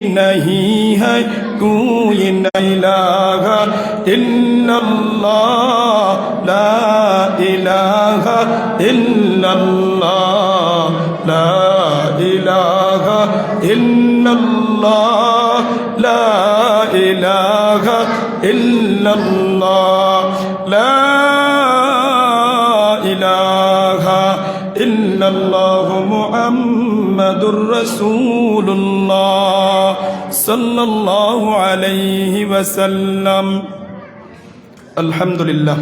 नहीं है कोई इलाहा इल्लल्लाह ला इलाहा इल्लल्लाह ला इलाहा इल्लल्लाह ला इलाहा इल्लल्लाह ला इलाहा इल्लल्लाह मुहम्मदुर रसूलुल्लाह सल्लल्लाहु अलैहि वसल्लम। আলহামদুলিল্লাহ,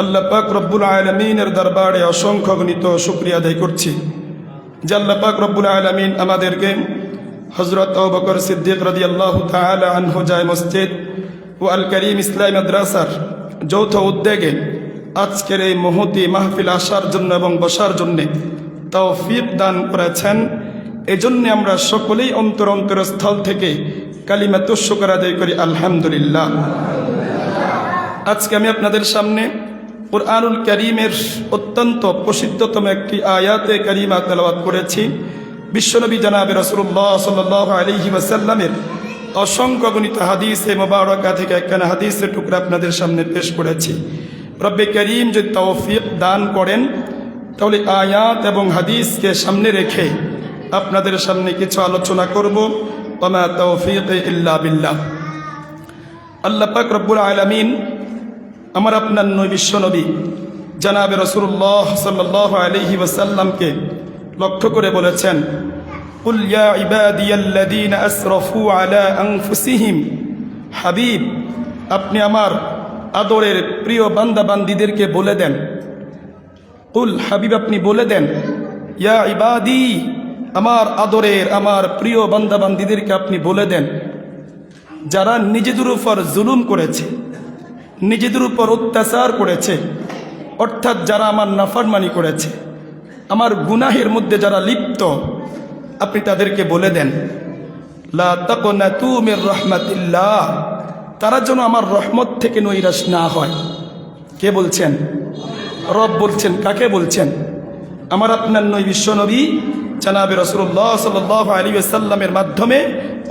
আল্লাহ পাক রব্বুল আলামিনের দরবারে অসংখ্য গণিত শুকরিয়া আদায় করছি যে আল্লাহ পাক রব্বুল আলামিন আমাদেরকে হযরত আবু বকর সিদ্দিক রাদিয়াল্লাহু তাআলা আনহু জায় মসজিদ ও আল করিম ইসলামী মাদ্রাসার যৌথ উদ্যোগে আজকের এই মহতি মাহফিল আসার জন্য এবং বসার জন্য তৌফিক দান করেছেন। এজন্য আমরা সকলেই অন্তরস্থল থেকে কালিমাতুশ শুকর আদায় করি আলহামদুলিল্লাহ। আজকে আমি আপনাদের সামনে কুরআনুল কারীমের অত্যন্ত প্রসিদ্ধতম একটি আয়াতে কারিমা তেলাওয়াত করেছি। বিশ্বনবী জনাবে রাসূলুল্লাহ সাল্লাল্লাহু আলাইহি ওয়াসাল্লামের অসংখ্য গণিত হাদিসে মুবারাকা থেকে একখানা হাদিসের টুকরা আপনাদের সামনে পেশ করেছি। রব্বে কারীম যদি তৌফিক দান করেন তাহলে আয়াত এবং হাদিসকে সামনে রেখে আপনাদের সামনে কিছু আলোচনা করব। ওমা তৌফিক ইল্লা বিল্লাহ। আল্লাহ পাক রব্বুল আলামিন আমার আপনার বিশ্বনবী জনাবে রাসূলুল্লাহ সাল্লাল্লাহু আলাইহি ওয়াসাল্লামকে লক্ষ্য করে বলেছেন, কুল ইয়া ইবাদিয়াল্লাযীনা আসরাফু আলা আনফুসিহিম। হাবিব, আপনি আমার আদরের প্রিয় বান্দা বান্দীদেরকে বলে দেন। কুল, হাবিব আপনি বলে দেন, ইয়া ইবাদি, আমার আদরের আমার প্রিয় বান্দা বান্দীদেরকে আপনি বলে দেন যারা নিজেদের উপর জুলুম করেছে, নিজেদের উপর অত্যাচার করেছে, অর্থাৎ যারা আমার নাফরমানি করেছে, আমার গুনাহের মধ্যে যারা লিপ্ত, আপনি তাদেরকে বলে দেন লা তাকনাতু মির রাহমাতিল্লাহ, তারা যেন আমার রহমত থেকে নৈরাশ না হয়। কে বলছেন? রব বলছেন। কাকে বলছেন? আমার আপনার বিশ্বনবী জনাবে রাসূলুল্লাহ সাল্লাল্লাহু আলাইহি ওয়াসাল্লামের মাধ্যমে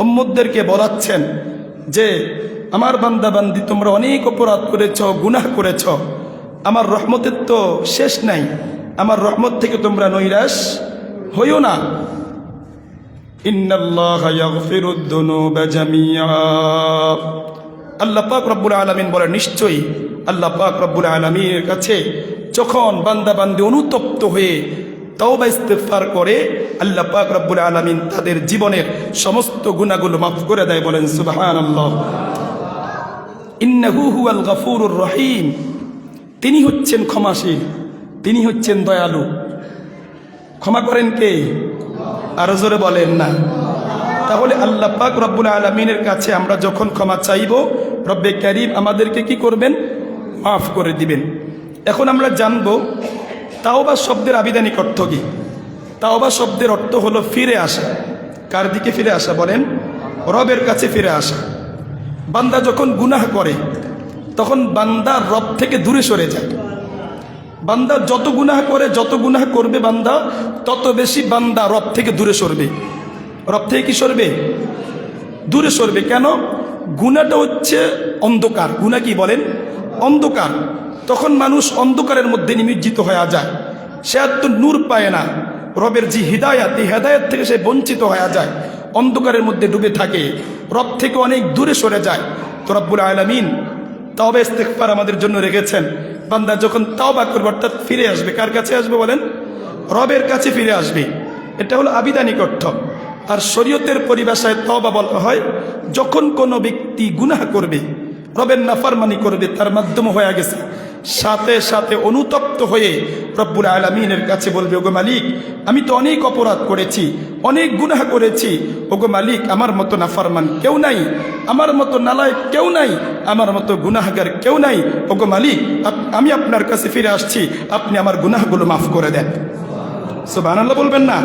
উম্মতদেরকে বলাচ্ছেন যে আমার বান্দা বান্দি, তোমরা অনেক অপরাধ করেছ, গুনাহ করেছ, আমার রহমতের তো শেষ নাই, আমার রহমত থেকে তোমরা নৈরাশ হইও না। ইন্নাল্লাহা ইয়াগফিরুদ যুনুবা জামিআ। আল্লাহ পাক রব্বুল আলামিন বলেন, নিশ্চয়ই আল্লাহ পাক রব্বুল আলামিনের কাছে যখন বান্দা বান্দি অনুতপ্ত হয়ে তওবা ইস্তিগফার করে, আল্লাহ পাক রব্বুল আলামিন তাদের জীবনের সমস্ত গুনাহগুলো মাফ করে দেয়। বলেন সুবহানাল্লাহ। ইন্নাহু হুয়াল গফুরুর রহিম, তিনি হচ্ছেন ক্ষমাশীল, তিনি হচ্ছেন দয়ালু। ক্ষমা করেন কে? আরো জোরে বলেন না। তাহলে আল্লাহ পাক রব্বুল আলামিনের কাছে আমরা যখন ক্ষমা চাইব, রব্বে কারীম আমাদেরকে কি করবেন? মাফ করে দিবেন। এখন আমরা জানব তাওবা শব্দের আবিধানিক অর্থ কি। তাওবা শব্দের অর্থ হলো ফিরে আসা। কার দিকে ফিরে আসা? বলেন, রবের কাছে ফিরে আসা। বান্দা যখন গুনাহ করে তখন বান্দা রব থেকে দূরে সরে যায়। বান্দা যত গুনাহ করে, যত গুনাহ করবে বান্দা, তত বেশি বান্দা রব থেকে দূরে সরবে। রব থেকে কি সরবে? দূরে সরবে। কেন? গুনাহটা হচ্ছে অন্ধকার। গুনাহ কি বলেন? অন্ধকার। তখন মানুষ অন্ধকারের মধ্যে নিমজ্জিত হয়ে যায়, সে আর তো নূর পায় না। রবের যে হিদায়াত, এই হেদায়াত থেকে সে বঞ্চিত হয়ে যায়, অন্ধকারের মধ্যে ডুবে থাকে, রব থেকে অনেক দূরে সরে যায়। তো রব্বুল আলামিন তাওবা ইস্তিগফার আমাদের জন্য রেখেছেন। বান্দা যখন তাওবা করবে, অর্থাৎ ফিরে আসবে, কার কাছে আসবে বলেন? রবের কাছে ফিরে আসবে। এটা হলো আবিধানিক অর্থ। আর শরীয়তের পরিভাষায় তাওবা বলা হয় যখন কোনো ব্যক্তি গুনাহ করবে, রবের নাফরমানি করবে, তার মাধ্যমে হয়ে গেছে, সাথে সাথে অনুতপ্ত হয়ে রব্বুল আলামিনের কাছে বলবে, ওগো মালিক, আমি তো অনেক অপরাধ করেছি, অনেক গুনাহ করেছি, ওগো মালিক, আমার মতো নাফরমান কেউ নাই, আমার মতো নালায়েক কেউ নাই, আমার মতো গুনাহগার কেউ নাই, ওগো মালিক, আমি আপনার কাছে ফিরে আসছি, আপনি আমার গুনাহগুলো মাফ করে দেন। সুবহানাল্লাহ বলবেন না?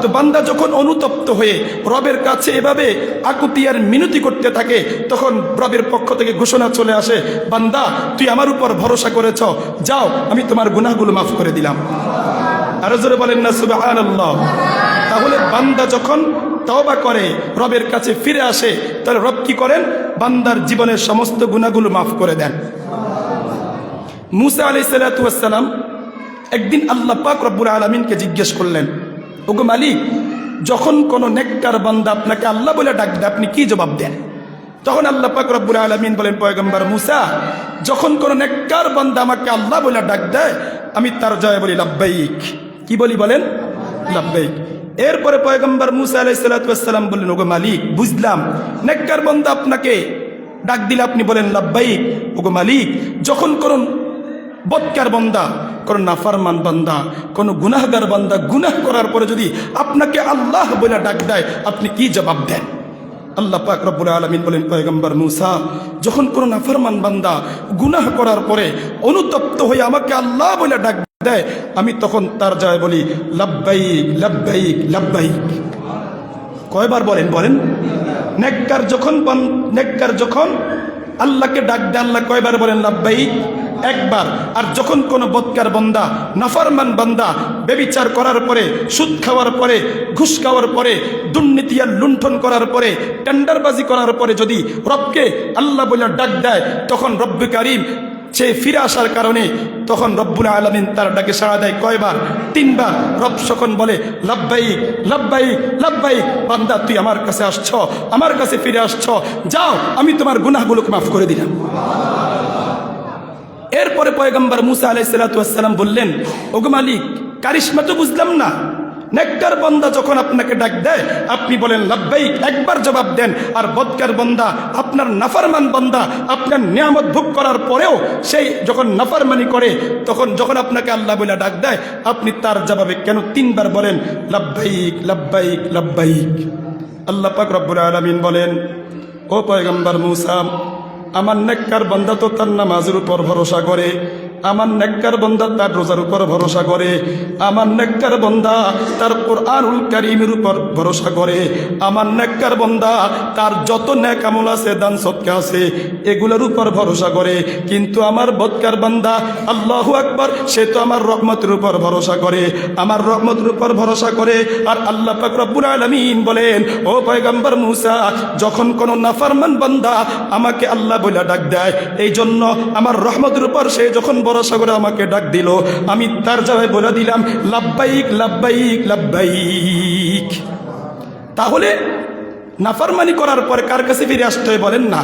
তো বান্দা যখন অনুতপ্ত হয়ে রবের কাছে এভাবে আকুতি আর মিনতি করতে থাকে, তখন রবের পক্ষ থেকে ঘোষণা চলে আসে, বান্দা তুই আমার উপর ভরসা করেছ, যাও আমি তোমার গুনাহগুলো মাফ করে দিলাম। আরো জোরে বলেন না সুবহানাল্লাহ। তাহলে বান্দা যখন তওবা করে, রবের কাছে ফিরে আসে, তাহলে রব কি করেন? বান্দার জীবনের সমস্ত গুনাহগুলো মাফ করে দেন। মুসা আলাইহিস সালাতু ওয়াস সালাম একদিন আল্লাহ পাক রব্বুল আলামিনকে জিজ্ঞেস করলেন, ওগো মালিক, যখন কোনো নেককার বান্দা আপনাকে আল্লাহ বলে ডাক দেয় আপনি কি জবাব দেন? তখন আল্লাহ পাক রব্বুল আলামিন বলেন, পয়গম্বর মুসা, যখন কোনো নেককার বান্দা আমাকে আল্লাহ বলে ডাক দেয় আমি তার জবাবে বলি লাব্বাইক। কি বলি বলেন? লাব্বাইক। এরপরে পয়গম্বর মুসা আলাইহিস সালাতু ওয়াস সালাম বললেন, ওগো মালিক, বুঝলাম নেককার বান্দা আপনাকে ডাক দিলে আপনি বলেন লাব্বাইক। ওগো মালিক, যখন কোন বদকার বান্দা, কোন নাফরমান বান্দা, কোন গুনাহগার বান্দা গুনাহ করার পরে যদি আপনাকে আল্লাহ বলে ডাক দেয় আপনি কি জবাব দেন? আল্লাহ পাক রব্বুল আলামিন বলেন, পয়গম্বর মুসা, যখন কোন নাফরমান বান্দা গুনাহ করার পরে অনুতপ্ত হয়ে আমাকে আল্লাহ বলে ডাক দেয় আমি তখন তার জবাবে বলি লাব্বাইক লাব্বাইক লাব্বাইক। কয়বার বলেন? নেককার যখন আল্লাহকে ডাক দেয় আল্লাহ কয়বার বলেন? লাব্বাইক, একবার। আর যখন কোনো বদকার বান্দা, নাফরমান বান্দা ব্যভিচার করার পরে, সুদ খাওয়ার পরে, ঘুষ খাওয়ার পরে, দুর্নীতি আর লুণ্ঠন করার পরে, টেন্ডারবাজি করার পরে যদি রবকে আল্লাহ বলে ডাক দেয় তখন রব্বে কারীম সে ফিরে আসার কারণে তখন রব্বুল আলামিন তার ডাকে সাড়া দেয়। কয়বার? 3 বার। রব তখন বলে লাব্বাইক লাব্বাইক লাব্বাইক। বান্দা তুই আমার কাছে আসছ, আমার কাছে ফিরে আসছ, যাও আমি তোমার গুনাহগুলোকে মাফ করে দিলাম। এরপরে পয়গম্বর মুসা আলাইহিস সালাতু ওয়াস সালাম বললেন, ওগো মালিক, কারিশমা তো বুঝলাম না। নেককার বান্দা যখন আপনাকে ডাক দেয় আপনি বলেন লাব্বাইক, একবার জবাব দেন। আর বদকার বান্দা, আপনার নাফরমান বান্দা, আপনার নিয়ামত ভোগ করার পরেও সেই যখন নাফরমানি করে তখন যখন আপনাকে আল্লাহ বলে ডাক দেয় আপনি তার জবাবে কেন 3 বার বলেন লাব্বাইক লাব্বাইক লাব্বাইক? আল্লাহ পাক রব্বুল আলামিন বলেন, ও পয়গম্বর মুসা, আমার নেককার বান্দা তো তার নামাজের উপর ভরসা করে, আমার নেককার বান্দা তার রোজার উপর ভরসা করে, আমার নেককার বান্দা তার কোরআনুল কারীমের উপর ভরসা করে, আমার নেককার বান্দা তার যত নেক আমল আছে, দান সদকা আছে, এগুলোর উপর ভরসা করে। কিন্তু আমার বদকার বান্দা, আল্লাহু আকবার, সে তো আমার রহমতের উপর ভরসা করে, আমার রহমতের উপর ভরসা করে। আর আল্লাহ পাক রব্বুল আলামিন বলেন, ও পয়গম্বর মুসা, যখন কোনো নাফরমান বান্দা আমাকে আল্লাহ বলে ডাক দেয়, এই জন্য আমার রহমতের উপর সে যখন ভরসা করে আমাকে ডাক দিল, আমি তার জবাবে বলে দিলাম লাব্বাইক লাব্বাইক লাব্বাইক। তাহলে নাফরমানি করার পরে কার কাছে ফিরে আসতে হয় বলেন না?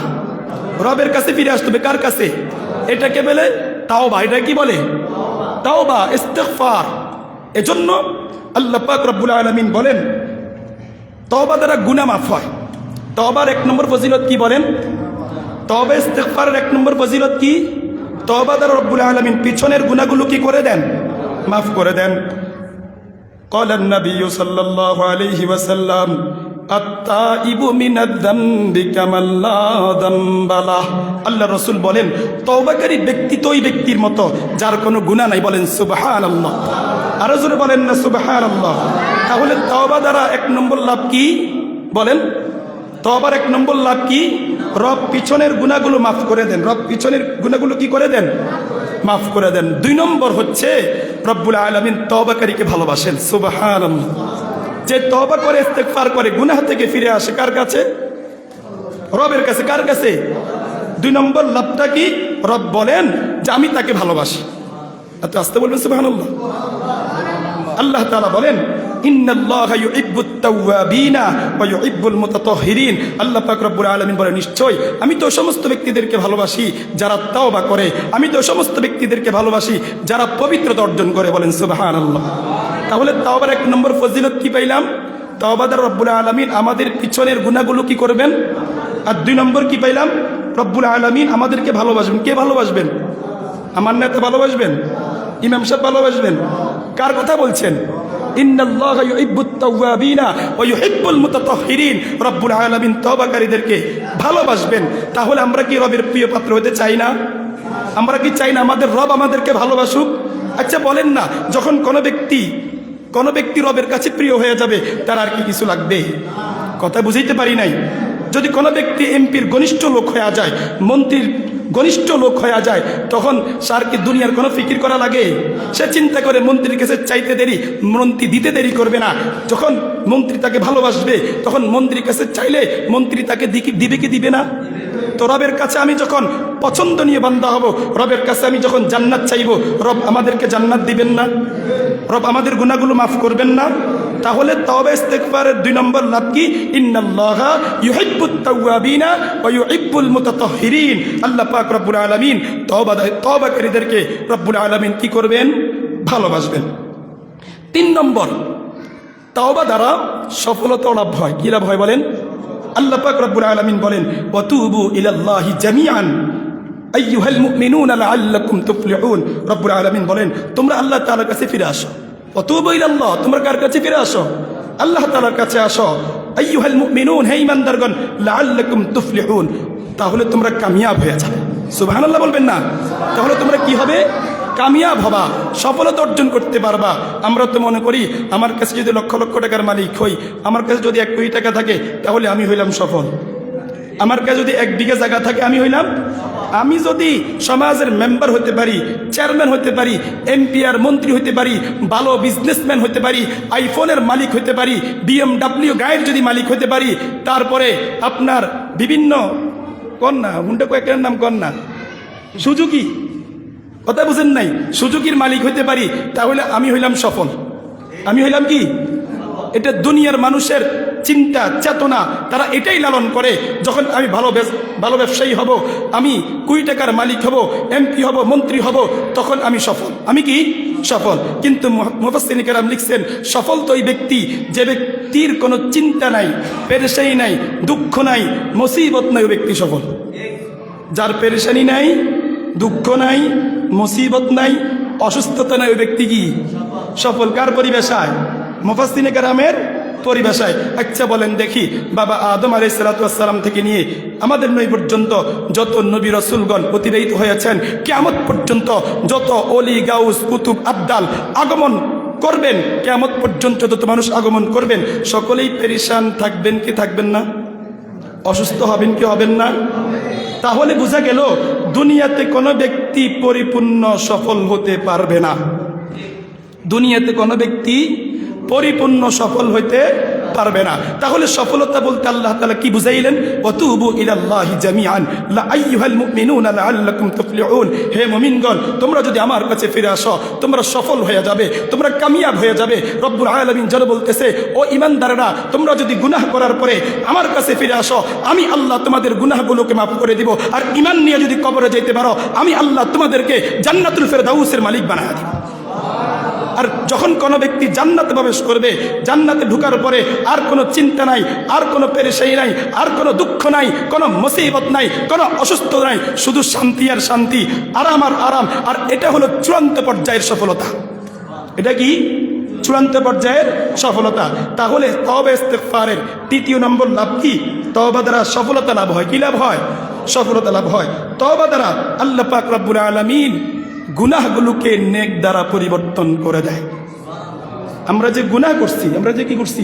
রবের কাছে ফিরে আসতে হবে। কার কাছে? এটাকে বলে তাওবা। এটা কি বলে? তাওবা, ইস্তিগফার। এজন্য আল্লাহ পাক রব্বুল আলামিন বলেন তওবা দ্বারা গুনাহ মাফ হয়। তওবার 1 নম্বর ফজিলত কি বলেন? তওবা ইস্তিগফারের 1 নম্বর ফজিলত কি? তওবা দ্বারা রব্বুল আলামিন পিছনের গুনাহগুলো কি করে দেন? মাফ করে দেন। قال النبي صلى الله عليه وسلم التائب من الذنب كمن لا ذنب له। আল্লাহ রাসূল বলেন তওবাকারী ব্যক্তি তো ওই ব্যক্তির মতো যার কোনো গুনাহ নাই। বলেন সুবহানাল্লাহ। আরো জোরে বলেন না সুবহানাল্লাহ। তাহলে তওবা দ্বারা 1 নম্বর লাভ কি বলেন? তওবার 1 নম্বর লাভ কি? রব পিছনের গুনাহগুলো মাফ করে দেন। রব পিছনের গুনাহগুলো কি করে দেন? মাফ করে দেন। 2 নম্বর হচ্ছে রব্বুল আলামিন তওবাকারীকে ভালোবাসেন। সুবহানাল্লাহ। যে তওবা করে ইস্তিগফার করে গুনাহ থেকে ফিরে আসে কার কাছে? রবের কাছে। কার কাছে? 2 নম্বর লাভটা কি? রব বলেন যে আমি তাকে ভালোবাসি। এত আস্তে বলবেন সুবহানাল্লাহ। আল্লাহ তাআলা বলেন ইন্নাল্লাহা ইউহিব্বুত তাওয়াবিনা ওয়া ইউহিব্বুল মুতাতাহহিরিন। আল্লাহ পাক রব্বুল আলামিন বলেন নিশ্চয় আমি তো সমস্ত ব্যক্তিদেরকে ভালোবাসি যারা তাওবা করে, আমি তো সমস্ত ব্যক্তিদেরকে ভালোবাসি যারা পবিত্রতা অর্জন করে। বলেন সুবহানাল্লাহ। তাহলে তাওবার 1 নম্বর ফজিলত কি পাইলাম? তাওবা দ্বারা রব্বুল আলামিন আমাদের পিছনের গুনাহগুলো কি করবেন? আর 2 নম্বর কি পাইলাম? রব্বুল আলামিন আমাদেরকে ভালোবাসবেন। কে ভালোবাসবেন? আমার নেতা ভালোবাসবেন? ইমাম সাহেব ভালোবাসবেন? কার কথা বলছেন? ইন্নাল্লাহা ইউহিব্বুত তাওয়াবিনা ওয়া ইউহিব্বুল মুতাতাহহিরিন। রব্বুল আলামিন তওবাকারীদেরকে ভালোবাসবেন। তাহলে আমরা কি রবের প্রিয় পাত্র হতে চাই না? আমরা কি চাই না আমাদের রব আমাদেরকে ভালোবাসুক? আচ্ছা বলেন না, যখন কোনো ব্যক্তি রবের কাছে প্রিয় হয়ে যাবে তার আর কি কিছু লাগবে? কথা বুঝাইতে পারি নাই। যদি কোনো ব্যক্তি এমপির ঘনিষ্ঠ লোক হয়ে যায়, মন্ত্রীর ঘনিষ্ঠ লোক হয়ে যায়, তখন সার কি দুনিয়ার কোনো ফিকির করা লাগে? সে চিন্তা করে মন্ত্রীর কাছে চাইতে দেরি, মন্ত্রী দিতে দেরি করবে না। যখন মন্ত্রী তাকে ভালোবাসবে, তখন মন্ত্রীর কাছে চাইলে মন্ত্রী তাকে দিবে কি দিবে না? তো রবের কাছে আমি যখন পছন্দনীয় বান্দা হব, রবের কাছে আমি যখন জান্নাত চাইব, রব আমাদেরকে জান্নাত দিবেন না? রব আমাদের গুনাহগুলো মাফ করবেন না? তাহলে তওবা ইস্তেগফারের 2 নম্বর লাভ কি? ইন্নাল্লাহা ইউহিব্বুত তাওয়াবিনা ওয়া ইউহিব্বুল মুতাতাহহিরিন। আল্লাহ পাক রব্বুল আলামিন তওবাকারীদেরকে রব্বুল আলামিন কি করবেন? ভালোবাসবেন। 3 নম্বর, তওবা দ্বারা সফলতা লাভ হয়। কি লাভ হয় বলেন? আল্লাহ পাক রব্বুল আলামিন বলেন, ওয়া তুবু ইলাল্লাহি জামিআন আইয়ুহাল মুমিনুনা লাআল্লাকুম তুফলিহুন। রব্বুল আলামিন বলেন, তোমরা আল্লাহ তাআলার কাছে ফিরে আসো। ওয়া তুবু ইলাল্লাহ, তোমরা কার কাছে ফিরে আসো? আল্লাহ তাআলার কাছে আসো। আইয়ুহাল মুমিনুন, হে ঈমানদারগণ, লাআল্লাকুম তুফলিহুন, তাহলে তোমরা কামিয়াব হয়ে যাবে। সুবহানাল্লাহ বলবেন না? তাহলে তোমরা কি হবে? কামিয়াব হবা, সফলতা অর্জন করতে পারবা। আমরা তো মনে করি আমার কাছে যদি লক্ষ লক্ষ টাকার মালিক হই, আমার কাছে যদি 1 কোটি টাকা থাকে, তাহলে আমি হইলাম সফল। আমার কাছে যদি 1 বিঘা জায়গা থাকে, আমি হইলাম। আমি যদি সমাজের মেম্বার হতে পারি, চেয়ারম্যান হতে পারি, এমপি আর মন্ত্রী হতে পারি, ভালো বিজনেসম্যান হতে পারি, আইফোনের মালিক হতে পারি, BMW গাড়ির যদি মালিক হতে পারি, তারপরে আপনার বিভিন্ন কন্যা হুন্ডা কয়েকটার নাম কন্যা সুজুকি, কথা বুঝেন নাই, সুজুকির মালিক হতে পারি, তাহলে আমি হইলাম সফল। আমি হইলাম কি? এটা দুনিয়ার মানুষের চিন্তা চেতনা, তারা এটাই লালন করে। যখন আমি ভালো ব্যবসায়ী হব, আমি কোটি টাকার মালিক হব, এমপি হব, মন্ত্রী হব, তখন আমি সফল। আমি কি? সফল। কিন্তু মুফাসসিরিন কেরাম লিখছেন, সফল তো ওই ব্যক্তি যে ব্যক্তির কোনো চিন্তা নাই, পেরেশানি নাই, দুঃখ নাই, মুসিবত নাই, ওই ব্যক্তি সফল। যার পেরেশানি নাই, দুঃখ নাই, মুসিবত নাই, অসুস্থতা নাই, ওই ব্যক্তি কি? সফল। কার পরিবেশায়? মুফাসসিরিন কেরামের পরিভাষায়। আচ্ছা বলেন দেখি, বাবা আদম আলাইহিস সালাতু ওয়াস সালাম থেকে নিয়ে আমাদের নবী পর্যন্ত যত নবী রাসূলগণ অতিবাহিত হয়েছেন, কিয়ামত পর্যন্ত যত ওলি গাউস কুতুব আবদাল আগমন করবেন, কিয়ামত পর্যন্ত যত মানুষ আগমন করবেন, সকলেই পেরেশান থাকবেন কি থাকবেন না? অসুস্থ হবেন কি হবেন না? তাহলে বোঝা গেল দুনিয়াতে কোনো ব্যক্তি পরিপূর্ণ সফল হতে পারবে না। দুনিয়াতে কোনো ব্যক্তি পরিপূর্ণ সফল হইতে পারবে না। তাহলে সফলতা বলতে আল্লাহ তাআলা কি বুঝাইলেন? ওয়াতুবু ইলাল্লাহি জামিআন লা আইয়ুহাল মুমিনুনা লাআল্লাকুম তুফলিহুন। হে মুমিনগণ, তোমরা যদি আমার কাছে ফিরে আসো, তোমরা সফল হয়ে যাবে, তোমরা কামিয়াব হয়ে যাবে। রব্বুল আলামিন যেন বলতেছে, ও ঈমানদাররা, তোমরা যদি গুনাহ করার পরে আমার কাছে ফিরে আসো, আমি আল্লাহ তোমাদের গুনাহগুলোকে মাফ করে দিব। আর ঈমান নিয়ে যদি কবরে যেতে পারো, আমি আল্লাহ তোমাদেরকে জান্নাতুল ফেরদাউসের মালিক বানায় দিব। আর যখন কোনো ব্যক্তি জান্নাতে প্রবেশ করবে, জান্নাতে ঢোকার পরে আর কোনো চিন্তা নাই, আর কোনো পেরেশানি নাই, আর কোনো দুঃখ নাই, কোনো মুসিবত নাই, কোনো অসুস্থ নাই, শুধু শান্তি আর শান্তি, আরাম আর আরাম। আর এটা হলো চূড়ান্ত পর্যায়ের সফলতা। এটা কি? চূড়ান্ত পর্যায়ের সফলতা। তাহলে তওবা ইস্তেগফারের 3 নম্বর লাভ কি? তওবা দ্বারা সফলতা লাভ হয়। কি লাভ হয়? সফলতা লাভ হয়। তওবা দ্বারা আল্লাহ পাক রব্বুল আলামিন গুনাহগুলোকে নেক দ্বারা পরিবর্তন করে দেয়। আমরা যে গুনাহ করছি, আমরা যে কি করছি?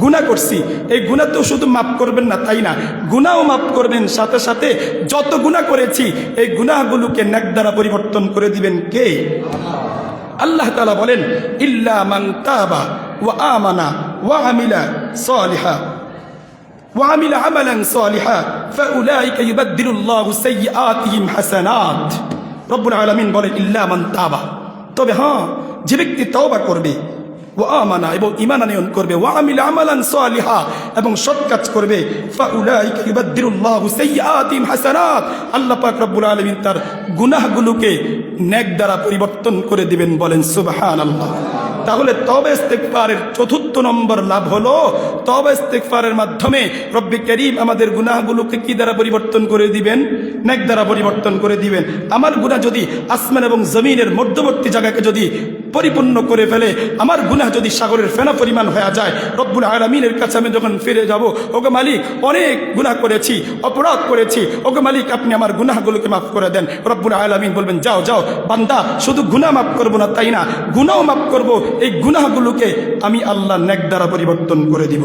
গুনাহ করছি। এই গুনাহ তো শুধু মাফ করবেন না তাই না, গুনাহও মাফ করবেন, সাথে সাথে যত গুনাহ করেছি এই গুনাহগুলোকে নেক দ্বারা পরিবর্তন করে দিবেন কে? আল্লাহ তাআলা বলেন, ইল্লা মান তাবা ওয়া আমানা ওয়া আমিলা সালিহা ওয়া আমিলা আমালান সালিহা ফাউলাইকা ইউবাদদিলুল্লাহু সাইয়্যাতিহিম হাসানাত। রব্বুল আলামিন বলেন, ইল্লা মান তাবা, তবে হ্যাঁ, যে ব্যক্তি তওবা করবে, ওয়া আমানা, এবং ঈমান আনয়ন করবে, ওয়া আমিলা আমালান সালিহা, এবং সৎ কাজ করবে, ফাউলাইকা ইউবাদদিলুল্লাহু সাইয়্যাতিহিম হাসানাত, আল্লাহ পাক রব্বুল আলামিন তার গুনাহগুলোকে নেক দ্বারা পরিবর্তন করে দিবেন। বলেন সুবহানাল্লাহ। তাহলে তওবা ইস্তেগফারের 4 নম্বর লাভ হলো, তওবা ইস্তেগফারের মাধ্যমে রব্বি করিম আমাদের গুনাহগুলোকে কি দ্বারা পরিবর্তন করে দিবেন? নেক দ্বারা পরিবর্তন করে দিবেন। আমার গুনাহ যদি আসমান এবং জমিনের মধ্যবর্তী জায়গাকে যদি পরিপূর্ণ করে ফেলে, আমার গুনাহ যদি সাগরের ফেনা পরিমাণ হয়ে যায়, রব্বুল আলামিনের কাছে আমি যখন ফিরে যাব, ওগো মালিক, অনেক গুনাহ করেছি, অপরাধ করেছি, ওগো মালিক, আপনি আমার গুনাহগুলোকে মাফ করে দেন। রব্বুল আলামিন বলবেন, যাও যাও বান্দা, শুধু গুনাহ মাফ করব না তাই না, গুনাহও মাফ করব, এই গুনাহগুলোকে আমি আল্লাহ নেক দ্বারা পরিবর্তন করে দিব।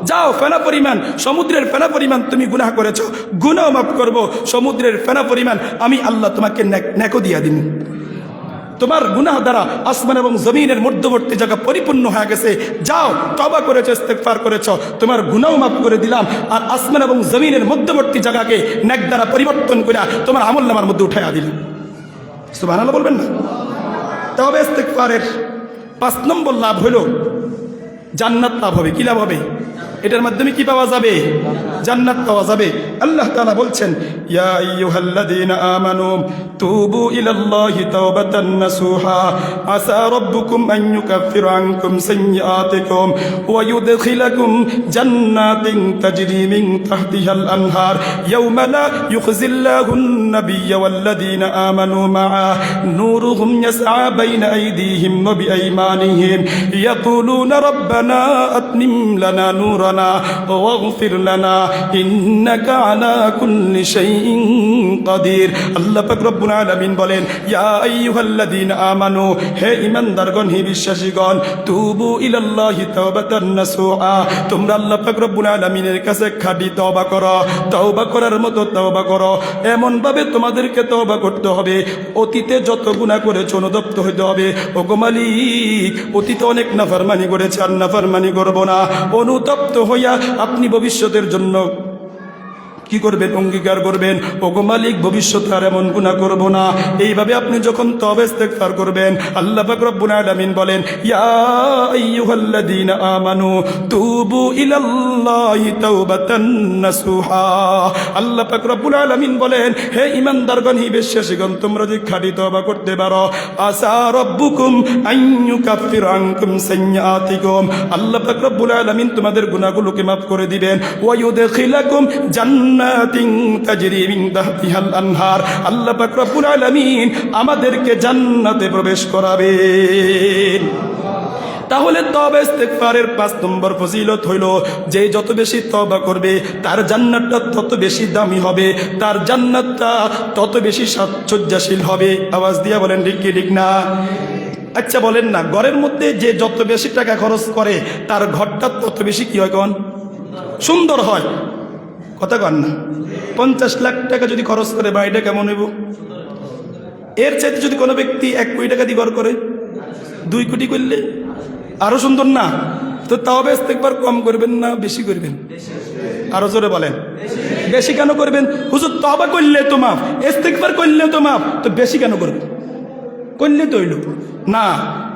যাও ফেনা পরিমাণ, সমুদ্রের ফেনা পরিমাণ তুমি গুনাহ করেছো, গুনাহ মাফ করব, সমুদ্রের ফেনা পরিমাণ আমি আল্লাহ তোমাকে নেকো দিয়া দিন। তোমার গুনাহ দ্বারা আসমান এবং জমিনের মধ্যবর্তী জায়গা পরিপূর্ণ হয়ে গেছে, যাও তওবা করেছো, ইস্তেগফার করেছো, তোমার গুনাহ মাফ করে দিলাম, আর আসমান এবং জমিনের মধ্যবর্তী জায়গাকে নেক দ্বারা পরিবর্তন করে তোমার আমলনামার মধ্যে উঠাইয়া দিলাম। সুবহানাল্লাহ বলবেন না? তওবা ইস্তেগফারের 5 নম্বর লাভ হলো জান্নাত লাভ হবে। কি লাভ হবে? এটার মাধ্যমে কি পাওয়া যাবে? জান্নাত পাওয়া যাবে। আল্লাহ তাআলা বলছেন, ইয়া আইয়ুহাল্লাযীনা আমানু তুবু ইলাল্লাহি তাওবাতান নাসুহা আসা রাব্বুকুম আন ইউকাফিরা আনকুম সাইয়্যাতিকুম ওয়া ইউদখিলাকুম জান্নাতিন তাজরি মিন তাহতিহাল আনহার ইয়াওমা লা ইউখজিল্লাহুন নাবিয়্যা ওয়াল্লাযীনা আমানু মা'a নূরুহুম ইয়াসআ বাইনা আইদিহিম ওয়া বিআইমানিহিম ইয়াকুলুনা রাব্বানা আতমিম লানা নূরানা ওয়াগফির লানা ইন্নাকা আলা কুল্লি শাইইন কাদির। আল্লাহ পাক রব্বুল আলামিন বলেন, ইয়া আইয়ুহাল্লাযীনা আমানু, হে ঈমানদারগণ, হে বিশ্বাসীগণ, তুবু ইলাল্লাহি তাওবাতান নাসুহা, তোমরা আল্লাহ পাক রব্বুল আলামিনের কাছে খাঁটি তওবা করো। তওবা করার মতো তওবা করো, এমন ভাবে তোমাদেরকে তওবা করতে হবে অতীতে যত গুনাহ করেছো অনুতপ্ত হইতে হবে। ওগো মালিক, অতীতে অনেক নাফরমানি করেছে, আর নাফরমানি করব না। অনুতপ্ত হইয়া আপনি ভবিষ্যতের জন্য কি করবেন? অঙ্গীকার করবেন, ওগো মালিক ভবিষ্যতে আর এমন গুনাহ করব না। এইভাবে আপনি যখন তওবা ইস্তেগফার করবেন, আল্লাহ পাক রব্বুল আলামিন বলেন, ইয়া আইয়ুহাল্লাযীনা আমানু তুবু ইলাল্লাহি তাওবাতান নাসুহা। আল্লাহ পাক রব্বুল আলামিন বলেন, হে ঈমানদারগণ, হে বিশ্বাসীগণ, তোমরা যদি খাঁটি তওবা করতে পারো, আসা রাব্বুকুম আন ইউকাফিরা আনকুম সাইয়্যাতিকুম, আল্লাহ পাক রব্বুল আলামিন তোমাদের গুনাহগুলোকে maaf করে দিবেন। ওয়া ইউদখিলাকুম জান্নাতিন তাজরি মিন তাহতিহাল আনহার, আল্লাহ পাক রব্বুল আলামিন আমাদেরকে জান্নাতে প্রবেশ করাবেন। তাহলে তওবা ইস্তেগফারের 5 নম্বর ফজিলত হইল যে যত বেশি তওবা করবে তার জান্নাতটা তত বেশি দামি হবে, তার জান্নাতটা তত বেশি সাজসজ্জাশীল হবে। আওয়াজ দিয়া বলেন ঠিক কি ঠিক না? আচ্ছা বলেন না, ঘরের মধ্যে যে যত বেশি টাকা খরচ করে তার ঘরটা তত বেশি কি হয়? কোন সুন্দর হয়? কথা কন না? 50 লাখ টাকা যদি খরচ করে বাড়িটা কেমন হইব? এর চাইতে যদি কোনো ব্যক্তি 1 কোটি টাকা দিয়ে ঘর করে, 2 কোটি করলে আরো সুন্দর না? তো তওবা ইস্তেগফার কম করবেন না বেশি করবেন? আরো জোরে বলেন। বেশি কেন করবেন? হুজুর তওবা করলে তো মাফ, ইস্তেগফার করলে তো মাফ, তো বেশি কেন করবেন? করলে তো হইল না।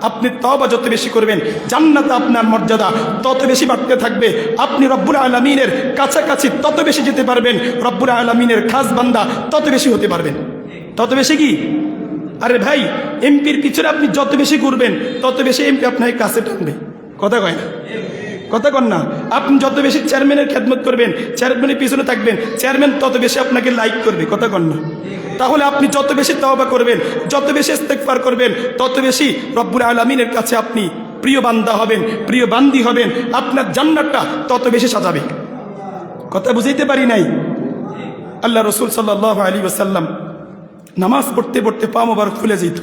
আপনি তওবা যত বেশি করবেন, জান্নাতে আপনার মর্যাদা তত বেশি বাড়তে থাকবে। আপনি রব্বুল আলামিনের কাছাকাছি তত বেশি যেতে পারবেন, রব্বুল আলামিনের খাস বান্দা তত বেশি হতে পারবেন। তত বেশি কি? আরে ভাই, এমপির পিছনে আপনি যত বেশি ঘুরবেন তত বেশি এমপি আপনাকে কাছে টানবে। কথা কয় না? কথা কন না? আপনি যত বেশি চেয়ারম্যানের খেদমত করবেন, চেয়ারম্যানের পিছনে থাকবেন, চেয়ারম্যান তত বেশি আপনাকে লাইক করবে। কথা কন না? তাহলে আপনি যত বেশি তওবা করবেন, যত বেশি ইস্তেগফার করবেন, তত বেশি রব্বুল আলামিনের কাছে আপনি প্রিয় বান্দা হবেন, প্রিয় বান্দি হবেন, আপনার জান্নাতটা তত বেশি সাজাবে। কথা বুঝাইতে পারি নাই? আল্লাহ রাসূল সাল্লাল্লাহু আলাইহি ওয়াসাল্লাম নামাজ পড়তে পড়তে পা মোবারক ফুলে যেত।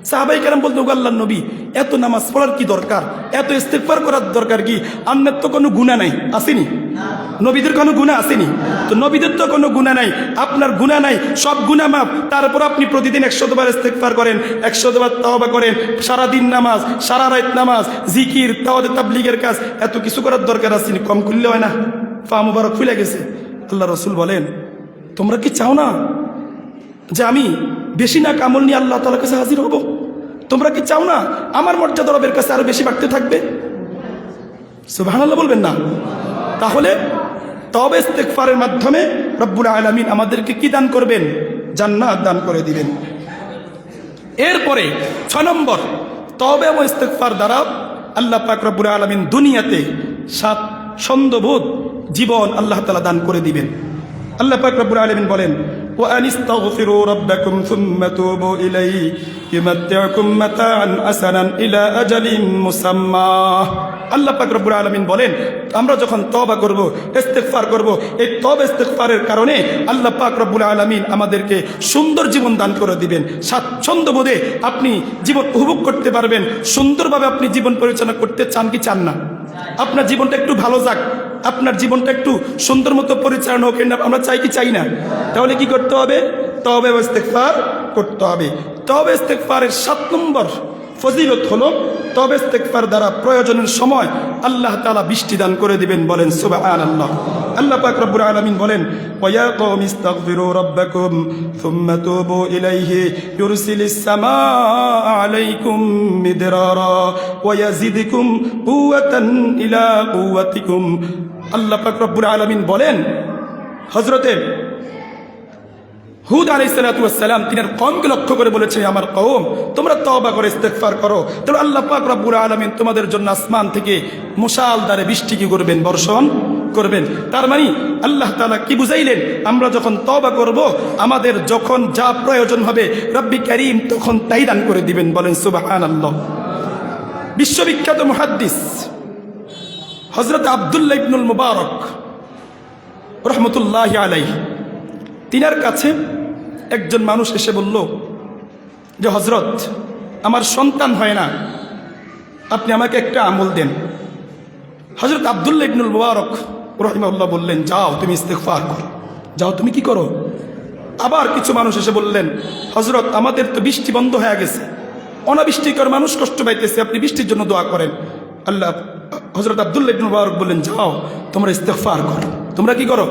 সাহাবায়ে কেরাম বলতো, ওগো আল্লাহর নবী, এত নামাজ পড়ার কি দরকার? এত ইস্তেগফার করার দরকার কি? আপনার তো কোনো গুনাহ নাই, আসেনি? নবীদের কোনো গুনাহ আসেনি? তো নবীদের তো কোনো গুনাহ নাই, আপনার গুনাহ নাই, সব গুনাহ মাফ। তারপর আপনি প্রতিদিন 100 বার ইস্তেগফার করেন, 100 বার তওবা করেন, সারাদিন নামাজ, সারা রাত নামাজ, জিকির, তাওয়াতে তাবলীগের কাজ, এত কিছু করার দরকার আসেনি? কম করলে হয় না? পা মোবারক ফুলে গেছে। আল্লাহ রাসূল বলেন, তোমরা কি চাও না যে আমি বেশি না আমল নিয়ে আল্লাহ তাআলার কাছে হাজির হব? তোমরা কি চাও না আমার মর্যাদা রবের কাছে আরো বেশি বাড়তে থাকবে? সুবহানাল্লাহ বলবেন না? তাহলে তওবা ইস্তেগফারের মাধ্যমে রব্বুল আলামিন আমাদেরকে কি দান করবেন? জান্নাত দান করে দিবেন। এরপরে 6 নম্বর, তওবা এবং ইস্তেগফার দ্বারা আল্লাহ পাক রব্বুল আলামিন দুনিয়াতে স্বাচ্ছন্দ্যবোধ জীবন আল্লাহ তাআলা দান করে দিবেন। আল্লাহ পাক রব্বুল আলামিন বলেন, وأن استغفروا ربكم ثم توبوا إليه يمتعكم متاعا حسنا إلى أجل مسمى। আল্লাহ পাক রব্বুল আলামিন বলেন, আমরা যখন তওবা করব, ইস্তেগফার করব, এই তওবা ইস্তেগফারের কারণে আল্লাহ পাক রব্বুল আলামিন আমাদেরকে সুন্দর জীবন দান করে দিবেন। স্বাচ্ছন্দ্যবোধে আপনি জীবন উপভোগ করতে পারবেন। সুন্দরভাবে আপনি জীবন পরিচালনা করতে চান কি চান না? আপনার জীবনটা একটু ভালো যাক, আপনার জীবনটা একটু সুন্দর মতো পরিচালনা হোক, আমরা চাই কি চাই না? তাহলে কি করতে হবে? তওবা ও ইস্তেগফার করতে হবে। তওবা ইস্তেগফারের 7 নম্বর ফজিলত হলো তওবা ইস্তেগফার দ্বারা প্রয়োজনের সময় আল্লাহ তাআলা বৃষ্টি দান করে দিবেন। বলেন সুবহানাল্লাহ। আল্লাহ পাক রব্বুল আলামিন বলেন, ওয়া কওমি ইস্তাগফিরু রাব্বাকুম সুম্মা তুবু ইলাইহি ইউরসিলিস সামাআ আলাইকুম মিদরারা ওয়া ইয়াজিদুকুম কুওয়াতান ইলা কুওয়াতিকুম। আল্লাহ পাক রব্বুল আলামিন বলেন, হযরতে হুদ আলাইহিস সালাতু ওয়াস সালাম তিনার কওমকে লক্ষ্য করে বলেছে, আমার কওম তোমরা তওবা করে ইস্তেগফার করো, তাহলে আল্লাহ পাক রব্বুল আলামিন তোমাদের জন্য আসমান থেকে মুষালধারে বৃষ্টি কি করবেন? বর্ষণ করবেন। তার মানে আল্লাহ তাআলা কি বুঝাইলেন? আমরা যখন তওবা করব, আমাদের যখন যা প্রয়োজন হবে রব্বি কারীম তখন তাই দান করে দিবেন। বলেন সুবহানাল্লাহ। বিশ্ববিখ্যাত মুহাদ্দিস হযরত আব্দুল্লাহ ইবনুল মুবারক রাহমাতুল্লাহি আলাইহি, তিনার কাছে একজন মানুষ এসে বলল যে, হযরত আমার সন্তান হয় না, আপনি আমাকে একটা আমল দেন। হযরত আব্দুল্লাহ ইবনুল মুবারক রাহিমাহুল্লাহ বললেন, যাও তুমি ইস্তেগফার করো। যাও তুমি কি করো? আবার কিছু মানুষ এসে বললেন, হযরত আমাদের তো বৃষ্টি বন্ধ হয়ে গেছে, অনাবৃষ্টিকর মানুষ কষ্ট পাইতেছে, আপনি বৃষ্টির জন্য দোয়া করেন। হযরত আব্দুল্লাহ ইবনুল মুবারক বললেন, যাও তোমরা ইস্তেগফার করো। তোমরা কি করো?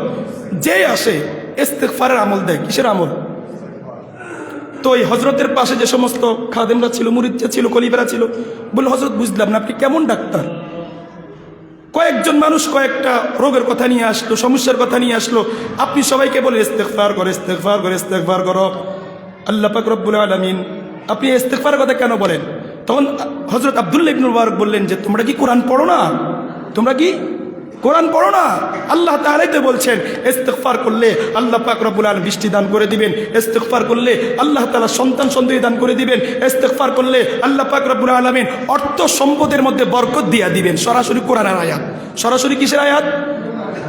যে আসে ইস্তেগফারের আমল দেয়। কিসের আমল? তো এই হযরতের পাশে যে সমস্ত খাদেমরা ছিল, মুরিদরা ছিল, খলিফারা ছিল, বলল, হযরত বুঝলাম না আপনি কেমন ডাক্তার? কয়েকজন মানুষ কয়েকটা রোগের কথা নিয়ে আসলো, সমস্যার কথা নিয়ে আসলো, আপনি সবাইকে বলে ইস্তেগফার করো, ইস্তেগফার করো, ইস্তেগফার করো। আল্লাহ পাক রব্বুল আলামিন আপনি ইস্তেগফারের কথা কেন বলেন? তখন হযরত আব্দুল্লাহ ইবনে মুবারক বললেন যে, তোমরা কি কোরআন পড়ো না? তোমরা কি কোরআন পড়ো না? আল্লাহ তাআলাই তো বলছেন ইস্তেগফার করলে আল্লাহ পাক রব্বুল আলামিন বৃষ্টি দান করে দিবেন, ইস্তেগফার করলে আল্লাহ তাআলা সন্তান সন্ততি দান করে দিবেন, ইস্তেগফার করলে আল্লাহ পাক রব্বুল আলামিন অর্থ সম্পদের মধ্যে বরকত দিয়া দিবেন। সরাসরি কোরআনের আয়াত। সরাসরি কিসের আয়াত?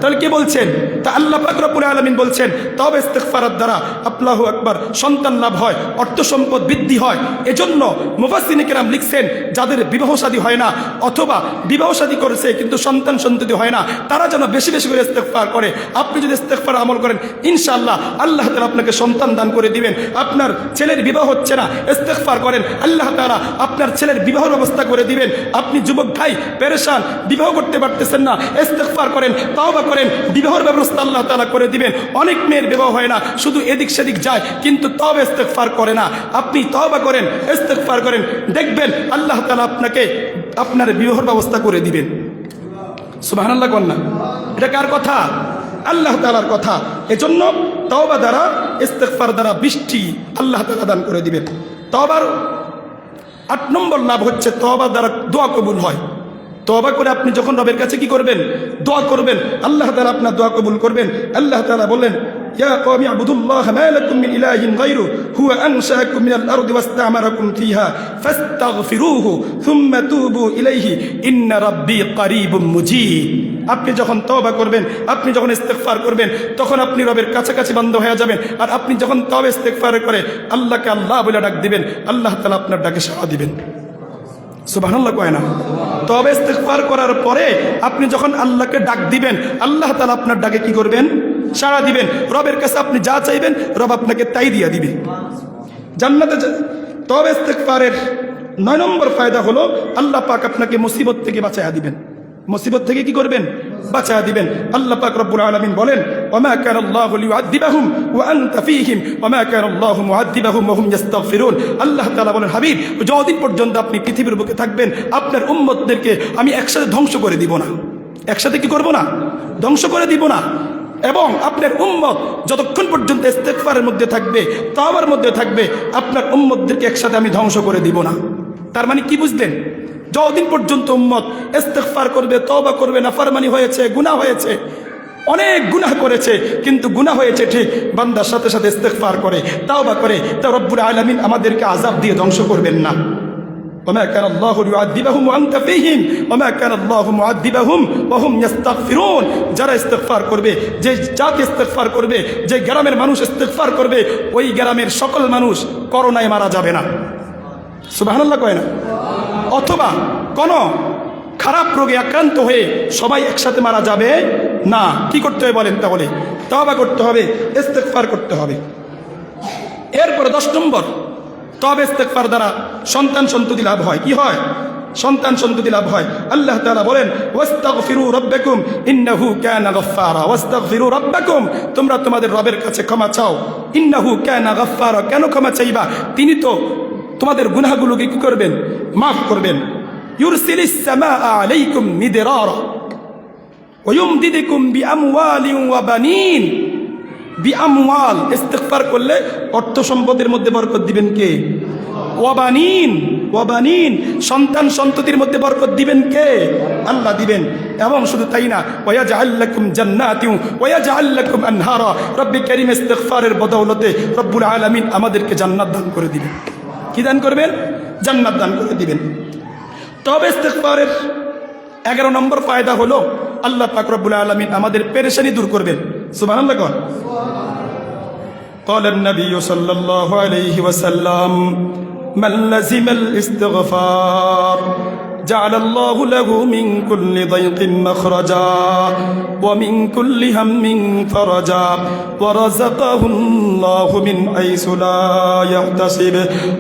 তাহলে কি বলছেন? তা আল্লাহ পাক রব্বুল আলামিন বলছেন তওবা ইস্তেগফারের দ্বারা আল্লাহু আকবার সন্তান লাভ হয়, অর্থ সম্পদ বৃদ্ধি হয়। এজন্য মুফাসসিরিন কিরাম লিখছেন, যাদের বিবাহ শাদী হয় না অথবা বিবাহ শাদী করেছে কিন্তু সন্তান সন্ততি হয় না, তারা যেন বেশি বেশি করে ইস্তেগফার করে। আপনি যদি ইস্তেগফার আমল করেন, ইনশাআল্লাহ আল্লাহ তাআলা আপনাকে সন্তান দান করে দিবেন। আপনার ছেলের বিবাহ হচ্ছে না, ইস্তেগফার করেন, আল্লাহ তাআলা আপনার ছেলের বিবাহের ব্যবস্থা করে দিবেন। আপনি যুবক ভাই পেরেশান, বিবাহ করতে পারতেছেন না, ইস্তেগফার করেন, তওবা করেন, বিবাহের ব্যবস্থা আল্লাহ তাআলা করে দিবেন। অনেক মেয়ের বিবাহ হয় না, শুধু এদিক সেদিক যায়, কিন্তু তওবা ইস্তেগফার করে না। আপনি তওবা করেন, ইস্তেগফার করেন, দেখবেন আল্লাহ তাআলা আপনাকে আপনার বিবাহের ব্যবস্থা করে দিবেন। সুবহানাল্লাহ কোন না? এটা কার কথা? আল্লাহ তাআলার কথা। এজন্য তওবা দ্বারা, ইস্তেগফার দ্বারা বৃষ্টি আল্লাহ তাআলা দান করে দিবেন। তওবার 8 নম্বর লাভ হচ্ছে তওবা দ্বারা দোয়া কবুল হয়। তওবা করে আপনি যখন রবের কাছে কি করবেন? দোয়া করবেন, আল্লাহ তাআলা আপনার দোয়া কবুল করবেন। আল্লাহ তাআলা বলেন, ইয়া কওমি আবুদুল্লাহ মা লাকুম মিন ইলাহিন গায়রু হুয়া আনশাআকুম মিনাল আরদি ওয়াস্তা'মারাকুম ফিহা ফাস্তাগফিরুহু সুম্মা তুবু ইলাইহি ইন্না রাব্বি কারীবুম মুজিব। আপনি যখন তওবা করবেন, আপনি যখন ইস্তেগফার করবেন, তখন আপনি রবের কাছাকাছি বান্দা হয়ে যাবেন। আর আপনি যখন তওবা ইস্তেগফার করে আল্লাহকে আল্লাহ বলে ডাক দিবেন, আল্লাহ তাআলা আপনার ডাকে সাড়া দিবেন। সুবহানাল্লাহ কয় না? তওবা ইস্তেগফার করার পরে আপনি যখন আল্লাহকে ডাক দিবেন, আল্লাহ তাআলা আপনার ডাকে কি করবেন? সাড়া দিবেন। রবের কাছে আপনি যা চাইবেন রব আপনাকে তাই দিয়ে দিবে। জান্নাতে তওবা ইস্তেগফারের 9 নম্বর ফায়দা হলো আল্লাহ পাক আপনাকে মুসিবত থেকে বাঁচায়া দিবেন। মুসিবত থেকে কি করবেন? বাঁচায়া দিবেন। আল্লাহ পাক রব্বুল আলামিন বলেন, ওয়ামা কানা আল্লাহু লিউআযিবাহুম ওয়া আনতা ফীহিম ওয়ামা কানা আল্লাহু মুআযিবাহুম ওয়া হুম ইস্তাগফিরুন। আল্লাহ তাআলা বলেন, হাবিব যতদিন পর্যন্ত আপনি পৃথিবীর বুকে থাকবেন, আপনার উম্মতদেরকে আমি একসাথে ধ্বংস করে দিব না। একসাথে কি করব না? ধ্বংস করে দিব না। এবং আপনার উম্মত যতক্ষণ পর্যন্ত ইস্তেগফারের মধ্যে থাকবে, তওবার মধ্যে থাকবে, আপনার উম্মতদেরকে একসাথে আমি ধ্বংস করে দিব না। তার মানে কি বুঝলেন? যতদিন পর্যন্ত উম্মত ইস্তেগফার করবে, তওবা করবে, নাফরমানি হয়েছে, গুনাহ হয়েছে, অনেক গুনাহ করেছে, কিন্তু গুনাহ হয়েছে ঠিক, বান্দার সাথে সাথে ইস্তেগফার করে, তওবা করে, তা রব্বুল আলামিন আমাদেরকে আযাব দিয়ে ধ্বংস করবেন না। ওমা কানা আল্লাহু লিউআযিবাহুম ওয়া আনতা ফীহিম ওমা কানা আল্লাহু মুআযিবাহুম ওয়া হুম ইস্তাগফিরুন। যারা ইস্তেগফার করবে, যে জাতি ইস্তেগফার করবে, যে গ্রামের মানুষ ইস্তেগফার করবে, ওই গ্রামের সকল মানুষ করোনায় মারা যাবে না। সুবহানাল্লাহ কয় না? অথবা কোন খারাপ রোগে আক্রান্ত হয়ে সবাই একসাথে মারা যাবে না। কি করতে হবে বলেন? তাহলে তওবা করতে হবে, ইস্তেগফার করতে হবে। এরপরে 10 নম্বর, তবে ইস্তেগফার দ্বারা সন্তান সন্ততি লাভ হয়। কি হয়? সন্তান সন্ততি লাভ হয়। আল্লাহ তাআলা বলেন, ওয়াস্তাগফিরু রাব্বাকুম ইন্নাহু কানা গাফফারা। ওয়াস্তাগফিরু রাব্বাকুম, তোমরা তোমাদের রবের কাছে ক্ষমা চাও। ইন্নাহু কানা গাফফারা, কেন ক্ষমা চাইবা? তিনি তো তোমাদের গুনাহগুলোকে কি করবেন? মাফ করবেন। ইউরসিলিস সামাআ আলাইকুম মিদরারা ওয়া ইউমদিদুকুম বিআমওয়ালিন ওয়া বানিন। বিআমওয়াল, ইস্তেগফার করলে অর্থ সম্পদের মধ্যে বরকত দিবেন কে? ওয়াবানিন, ওয়াবানিন, সন্তান সন্ততির মধ্যে বরকত দিবেন কে? আল্লাহ দিবেন। এবং শুধু তাই না, ওয়ায়াজআল লাকুম জান্নাতিন ওয়ায়াজআল লাকুম আনহারা। রব্বি কারীম ইস্তেগফারের বদৌলতে রব্বুল আলামিন আমাদেরকে জান্নাত দান করে দিবেন। কি দান করবেন? জান্নাত দান করে দিবেন। তবে ইস্তেগফারের 11 নম্বর ফায়দা হলো আল্লাহ পাক রব্বুল আলামিন আমাদের পেরেশানি দূর করবেন। সুবহানাল্লাহ। কোন قال النبي صلى الله عليه وسلم من لزم الاستغفار جعل الله له من كل ضيق مخرجا ومن كل هم فرجا ورزقه الله من حيث لا يحتسب।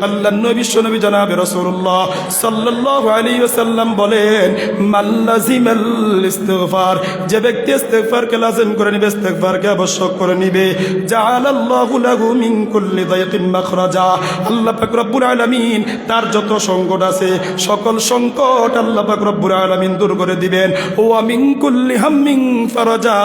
আল্লাহ নবী শুনবি জনাবে রাসূলুল্লাহ সাল্লাল্লাহু আলাইহি ওয়াসাল্লাম বলেন, মান লাজিমাল ইস্তিগফার, যে ব্যক্তি ইস্তিগফারকে লাজিম করে নেবে, ইস্তিগফারকে আবশ্যক করে নেবে, জাআলাল্লাহু লাহু মিন কুল্লি দায়কিন মাখরাজা, আল্লাহ পাক রব্বুল আলামিন তার যত সংকট আছে সকল সংকট আল্লাহ পাক রব্বুল আলামিন দূর করে দিবেন। ওয়া মিন কুল্লি হাম্মিন ফারাজা,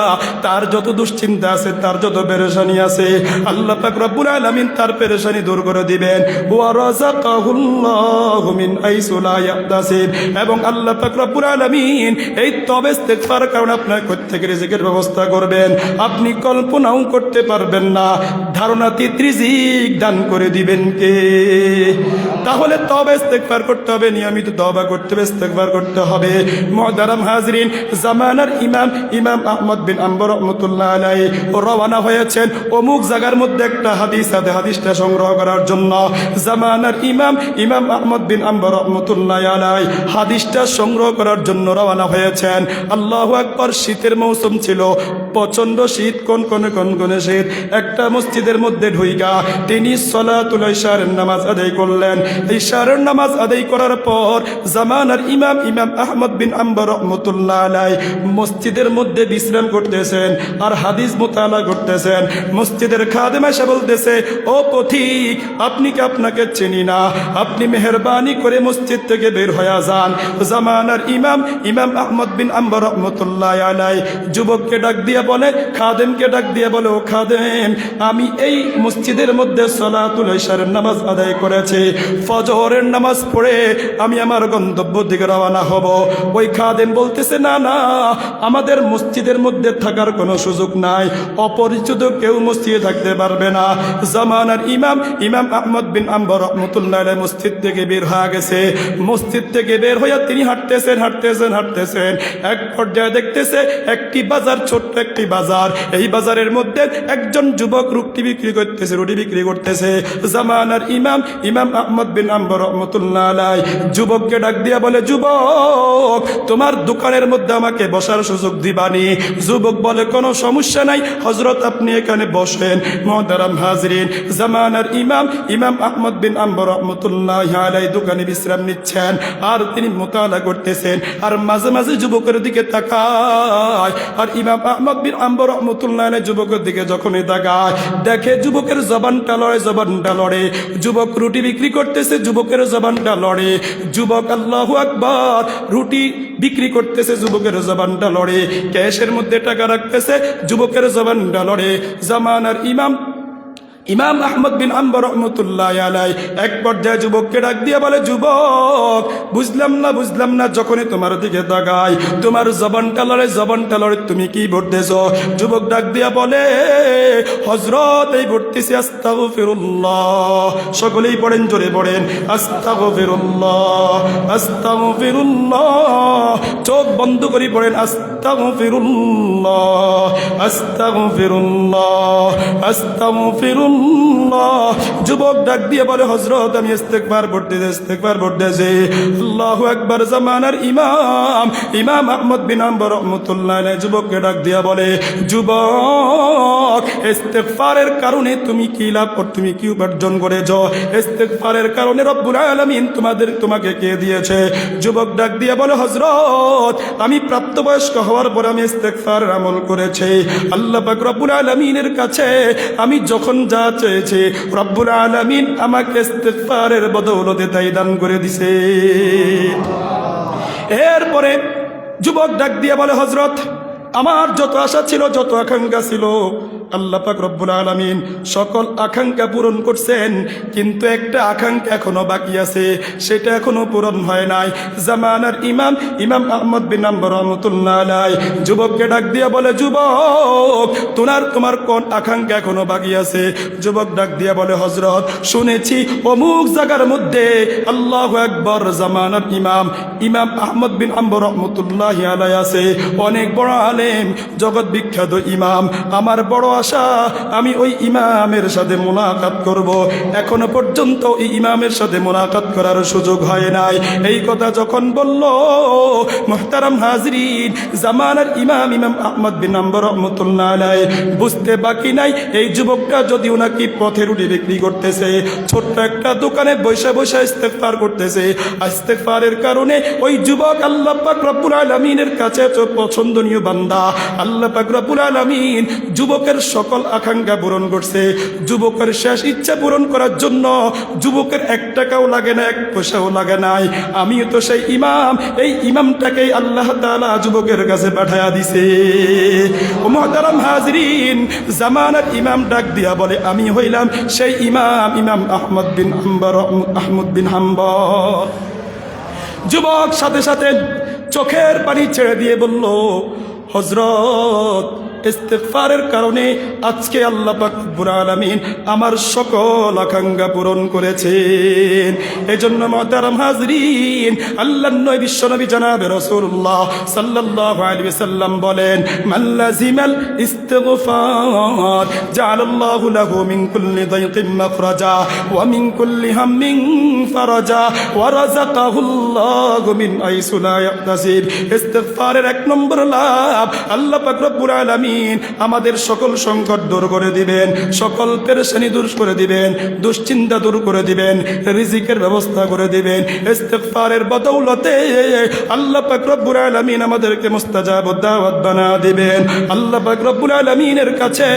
তার যত দুশ্চিন্তা আছে, তার যত পেরেশানি আছে, আল্লাহ পাক রব্বুল আলামিন তার পেরেশানি দূর করে দিবেন। ওয়া রাযাকাহুল্লাহু মিন হাইসু লা ইয়াহতাসিব, এবং আল্লাহ পাক রব্বুল আলামিন এই তওবা ইস্তিগফার কারণে আপনার প্রত্যেক রিজিকের ব্যবস্থা করবেন, আপনি কল্পনাও করতে পারবেন না। ধারণাতীত রিজিক দান করে দিবেন কে? তাহলে তওবা ইস্তিগফার করতে হবে, নিয়মিত তওবা করতে হবে, ইস্তিগফার করতে হবে। মুহতারাম হাজরিন, জামানার ইমাম আহমদ বিন আম্বর রাহমাতুল্লাহ আলাইহি রওনা হয়েছেন অমুক জায়গার মধ্যে একটা হাদিস আছে, হাদিসটা সংগ্রহ করার জন্য। জামানার ইমাম আহমদ বিন আম্বর রাহমাতুল্লাহ আলাইহি হাদিসটা সংগ্রহ করার জন্য রওনা হয়েছেন। আল্লাহু আকবার। শীতের মৌসুম ছিল, প্রচন্ড শীত, কোন শীত। একটা মসজিদের মধ্যে ঢুইকা তিনি সালাতুল ইশারের নামাজ আদায় করলেন। ইশারের নামাজ আদায় করার পর জামানার ইমাম আহমদ বিন আম্বর রাহমাতুল্লাহ আলাইহি মসজিদের মধ্যে বিশ্রাম করতেছেন আর হাদিস মুতালা করতেছেন। মসজিদের খাদেম এসে বলতেছে, ও পথিক, আপনি কি আপনাকে চিনি না, আপনি মেহেরবানি করে মসজিদ থেকে বের হয়ে যান। জামানার ইমাম আহমদ বিন আম্বর রাহমাতুল্লাহ আলাইহি যুবককে ডাক দিয়ে বলে, খাদেমকে ডাক দিয়ে বলে, ও খাদেম, আমি এই মসজিদের মধ্যে সালাতুল ইশারের নামাজ আদায় করেছি, ফজরের নামাজ পড়ে আমি আমার গন্তব্য দিকে রওনা হব। ওই খাদেম বলতেছে, না না, আমাদের মসজিদের মধ্যে থাকার কোনো সুযোগ নাই, অপরিচিত কেউ মসজিদে থাকতে পারবে না। জামানার ইমাম আহমদ বিন আম্বর রাহমাতুল্লাহ আলাইহি মসজিদ থেকে বের হয়ে গেছে। মসজিদ থেকে বের হয়ে তিনি হাঁটতেছেন। এক পর্যায়ে দেখতেছে একটি বাজার, ছোট্ট একটি বাজার। এই বাজারের মধ্যে একজন যুবক রুটি বিক্রি করতেছে। জামানার ইমাম আহমদ বিন আম্বর রাহমাতুল্লাহ আলাইহি যুবককে ডাক দিয়া বলে, যুবক, তোমার দোকানের মধ্যে আমাকে বসার সুযোগ দিবানি? যুবক বলে, কোনো সমস্যা নাই হযরত, আপনি এখানে বসেন। মুহতারাম হাজরিন, জামানার ইমাম আহমদ বিন আম্বর রাহমাতুল্লাহ আলাইহি দোকানে বিশ্রাম নিচ্ছেন আর তিনি মুতালা করতেছেন। আর মাঝে মাঝে যুবকের দিকে তাকায়, আর ইমাম আহমদ বিন আম্বর রাহমাতুল্লাহ আলাইহি যুবকের দিকে যখনই তাকায়, দেখে যুবকের জবানটা লড়ে। যুবক রুটি বিক্রি করতেছে, যুবকের জবানটা লড়ে। যুবক আল্লাহু আকবার রুটি বিক্রি করতেছে, যুবকের জবানটা লড়ে। ক্যাশের মধ্যে টাকা রাখতেছে, যুবকের জবানটা লড়ে। জামানার ইমাম আহমদ বিন আম্বর রাহমাতুল্লাহ আলাইহি এক পর্যায়ে যুবককে ডাক দিয়ে বলে, যুবক, বুঝলাম না, যখনই তোমার দিকে তাকাই তোমার জবানটা লড়ে, তুমি কি বলতেছ? যুবক ডাক দিয়া বলে, হযরত, এই বলতেছি আস্তাগফিরুল্লাহ। সকলেই পড়েন, জোরে পড়েন, আস্তাগফিরুল্লাহ। চোখ বন্ধ করে পড়েন, আস্তাগফিরুল্লাহ। আল্লাহ। যুবক ডাক দিয়ে বলে হযরত আমি ইস্তেগফার পড়তেছি। আল্লাহু আকবার। জামানার ইমাম আহমদ বিন হাম্বল রাহমাতুল্লাহ আলাইহি যুবককে ডাক দিয়া বলে, যুবক ইস্তেগফারের কারণে তুমি কি লাভ তুমি কি উপার্জন করেছো? ইস্তেগফারের কারণে রব্বুল আলামিন তোমাকে কে দিয়েছে? যুবক ডাক দিয়ে বলে, হযরত আমি প্রাপ্তবয়স্ক হওয়ার পর আমি ইস্তেগফারের আমল করেছি। আল্লাহ পাক রব্বুল আলামিনের কাছে আমি যখন যা চেয়েছি রব্বুল আলামিন আমাকে ইস্তেগফারের বদৌলতে তাই দান করে দিছে। এরপরে যুবক ডাক দিয়ে বলে, হযরত আমার যত আশা ছিল, যত আকাঙ্ক্ষা ছিল, আল্লাহ পাক রব্বুল আলামিন সকল আকাঙ্ক্ষা পূরণ করছেন, কিন্তু একটা আকাঙ্ক্ষা এখনো বাকি আছে, সেটা এখনো পূরণ হয় নাই। জামানার ইমাম আহমদ বিন হাম্বল রাহমাতুল্লাহ আলাইহি যুবককে ডাক দিয়ে বলে, যুবক তোমার কোন আকাঙ্ক্ষা এখনো বাকি আছে? যুবক ডাক দিয়ে বলে, হযরত শুনেছি অমুক জায়গার মধ্যে আল্লাহু আকবার জামানার ইমাম আহমদ বিন হাম্বল রাহমাতুল্লাহ আলাইহি আছে, অনেক বড় আলেম, জগৎ বিখ্যাত ইমাম। আমার বড় আশা আমি ওই ইমামের সাথে মোলাকাত করব। এখনো পর্যন্ত এই ইমামের সাথে মোলাকাত করার সুযোগ হয় নাই। এই কথা যখন বলল, মুহতারাম হাজরিন, জামানার ইমাম আহমদ বিন হাম্বল রাহমাতুল্লাহ আলাইহি বুঝতে বাকি নাই, এই যুবকটা যদি ওনাকে পথে রুটি বিক্রি করতেছে, ছোট্ট একটা দোকানে বসে বসে ইস্তেগফার করতেছে, ইস্তেগফারের কারণে ওই যুবক আল্লাহ পাক রব্বুল আলামিনের কাছে পছন্দনীয় বান্দা। আল্লাহ পাক রব্বুল আলামিন যুবকের সকল আকাঙ্ক্ষা পূরণ করছে। যুবকের শেষ ইচ্ছা পূরণ করার জন্য যুবকের 1 টাকাও লাগে না, 1 পয়সাও লাগে নাই। আমিও তো সেই ইমাম, এই ইমামটাকেই আল্লাহ তাআলা যুবকের কাছে পাঠায়া দিছে। ও মুহতারাম হাজরিন, জামানার ইমাম ডাক দিয়া বলে, আমি হইলাম সেই ইমাম আহমদ বিন হাম্বল। যুবক সাথে সাথে চোখের পানি ছেড়ে দিয়ে বলল, হযরত ইস্তেগফারের কারণে আজকে আল্লাহ পাক রব্বুল আলামিন আমার সকল আকাঙ্ক্ষা পূরণ করেছেন। এজন্য মুহতারাম হাজরিন, আল্লাহর নবী বিশ্বনবী জনাবে রাসূলুল্লাহ সাল্লাল্লাহু আলাইহি ওয়াসাল্লাম বলেন, মান লাজিমাল ইস্তিগফার জাআলাল্লাহু লাহু মিন কুল্লি দাইকিন মাখরাজা ওয়া মিন কুল্লি হাম্মিন ফারাজা ওয়া রাযাকাহুল্লাহু মিন আইসু লা ইয়াহতাসিব। ইস্তিগফারের 1 নম্বর লাভ, আল্লাহ পাক রব্বুল আলামিন আমাদের সকল সংকট দূর করে দিবেন, সকল পেরেশানি দূর করে দিবেন, দুশ্চিন্তা দূর করে দিবেন, রিজিকের ব্যবস্থা করে দিবেন। ইস্তিগফারের বদৌলতে আল্লাহ পাক রব্বুল আলামিন আমাদেরকে মুস্তাজাব দাওয়াত বানা দিবেন। আল্লাহ পাক রব্বুল আলামিনের কাছে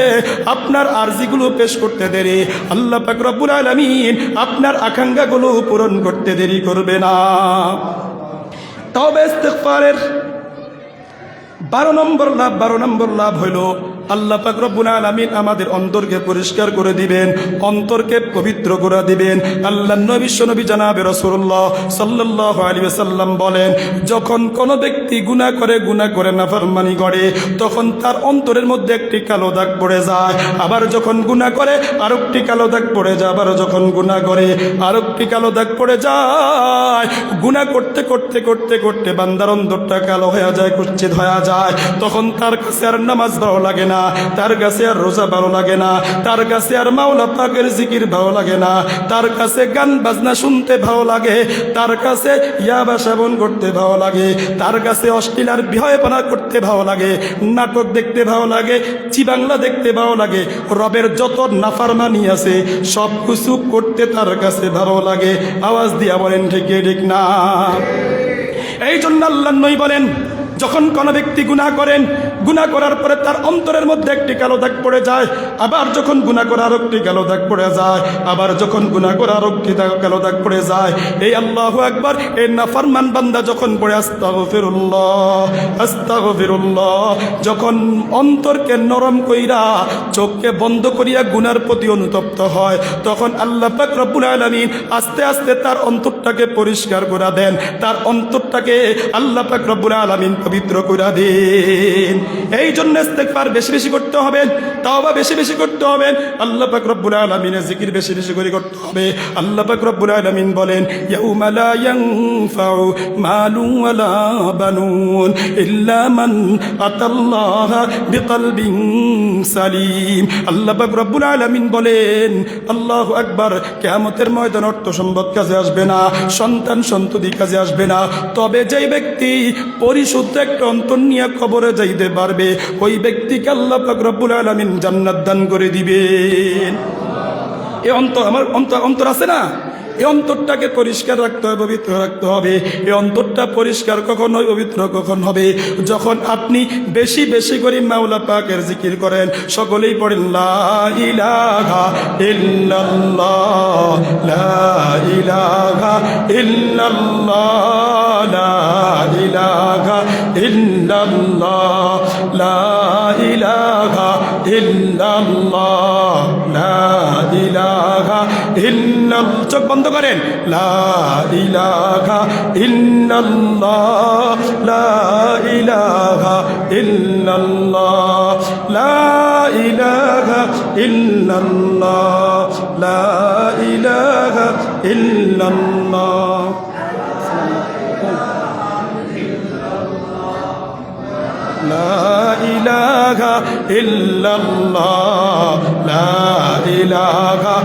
আপনার আরজিগুলো পেশ করতে দেরি আল্লাহ পাক রব্বুল আলামিন আপনার আকাঙ্ক্ষাগুলো পূরণ করতে দেরি করবে না। তবে ইস্তিগফারের 12 নম্বর লাভ হইল, আল্লাহ পাক রব্বুল আলামিন আমাদের অন্তরকে পরিষ্কার করে দিবেন, অন্তরকে পবিত্র করে দিবেন। আল্লাহর নবী বিশ্বনবী জনাবে রাসূলুল্লাহ সাল্লাল্লাহু আলাইহি ওয়াসাল্লাম বলেন, যখন কোন ব্যক্তি গুনাহ করে নাফরমানি করে, তখন তার অন্তরের মধ্যে একটি কালো দাগ পড়ে যায়। আবার যখন গুনাহ করে আরেকটি কালো দাগ পড়ে যায়, আবার যখন গুনাহ করে আরেকটি কালো দাগ পড়ে যায়। গুনাহ করতে করতে করতে করতে বান্দার অন্তরটা কালো হয়ে যায়, কুচ্ছিত হয়ে যায়। তখন তার কাছে আর নামাজ ভালো লাগে না, তার কাছে আর রোজা ভালো লাগে না, তার কাছে আর মাওলা পাকের জিকির ভালো লাগে না, তার কাছে গান বাজনা শুনতে ভালো লাগে, তার কাছে ইয়াবা সেবন করতে ভালো লাগে, তার কাছে অশ্লীল আর বিহয়পনা করতে ভালো লাগে, নাটক দেখতে ভালো লাগে, চিবাংলা দেখতে ভালো লাগে, রবের যত নাফরমানি আছে সব কিছু করতে তার কাছে ভালো লাগে। আওয়াজ দিয়া বলেন ঠিক না? এই জন্য আল্লাহর নবী বলেন, যখন কোনো ব্যক্তি গুনাহ করেন, গুনাহ করার পরে তার অন্তরের মধ্যে একটি কালো দাগ পড়ে যায়, আবার যখন গুনাহ করে আরেকটি কালো দাগ পড়ে যায়, আবার যখন গুনাহ করে আরেকটি কালো দাগ পড়ে যায়। এই আল্লাহু আকবার, এই নাফরমান বান্দা যখন পড়ে আস্তাগফিরুল্লাহ, যখন অন্তরকে নরম কইরা চোখকে বন্ধ করিয়া গুনার প্রতি অনুতপ্ত হয়, তখন আল্লাহ পাক রব্বুল আলামিন আস্তে আস্তে তার অন্তরটাকে পরিষ্কার করে দেন, তার অন্তরটাকে আল্লাহ পাক রব্বুল আলামিন পবিত্র করে দেন। এই জন্য ইস্তেগফার বেশি বেশি করতে হবে, তাওবা বেশি বেশি করতে হবে, আল্লাহ পাক রব্বুল আলামিনের জিকির বেশি বেশি করে করতে হবে। আল্লাহ পাক রব্বুল আলামিন বলেন, ইয়াউমা লা ইয়ানফাউ মালুন ওয়ালা বানুন ইল্লা মান আতাল্লাহা বিকলবিন সালিম। আল্লাহ পাক রব্বুল আলামিন বলেন, আল্লাহু আকবার, কিয়ামতের ময়দানে অর্থ সম্পদ কাজে আসবে না, সন্তান সন্ততি কাজে আসবে না, তবে যেই ব্যক্তি পরিশুদ্ধ একটা অন্তর নিয়ে কবরে যাইতে পারবে, ওই ব্যক্তিকে আল্লাহ পাক রব্বুল আলামিন জান্নাত দান করে দিবেন। এই অন্তর, আমার অন্তর আছে না, এই অন্তরটাকে পরিষ্কার রাখতে হবে, পবিত্র রাখতে হবে। এই অন্তরটা পরিষ্কার কখন হয়, পবিত্র কখন হবে? যখন আপনি বেশি বেশি করে মাওলা পাকের জিকির করেন। সকলেই পড়েন লা ইলাহা ইল্লাল্লাহ, লা ইলাহা ইল্লাল্লাহ, লা ইলাহা ইল্লাল্লাহ, লা ইলাহা ইল্লাল্লাহ, লা ইলাহা ইল্লাল্লাহ। চোখ বন্ধ করেন, লা ইলাহা ইল্লাল্লাহ, লা ইলাহা ইল্লাল্লাহ, লা ইলাহা ইল্লাল্লাহ, লা ইলাহা ইল্লাল্লাহ। লা ইলাহা ইল্লাল্লাহ, লা ইলাহা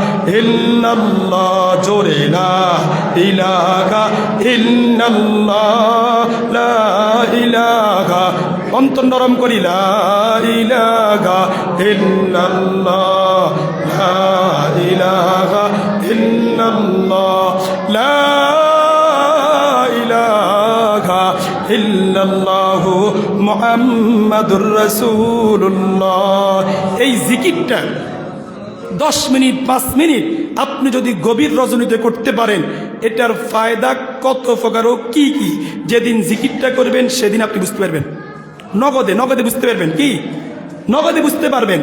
ইল্লাল্লাহ, জোরে লা ইলাহা ইল্লাল্লাহ, লা ইলাহা, অন্তর নরম করি, লা ইলাহা ইল্লাল্লাহ, লা ইলাহা ইল্লাল্লাহ, লা ইলাহা ইল্লাল্লাহু মুহাম্মাদুর রাসূলুল্লাহ। এই জিকিরটা 10 মিনিট 5 মিনিট আপনি যদি গভীর রজনীতে করতে পারেন, এটার ফায়দা কত প্রকার ও কি কি, যেদিন জিকিরটা করবেন সেদিন আপনি বুঝতে পারবেন। নগদে বুঝতে পারবেন, কি নগদে বুঝতে পারবেন।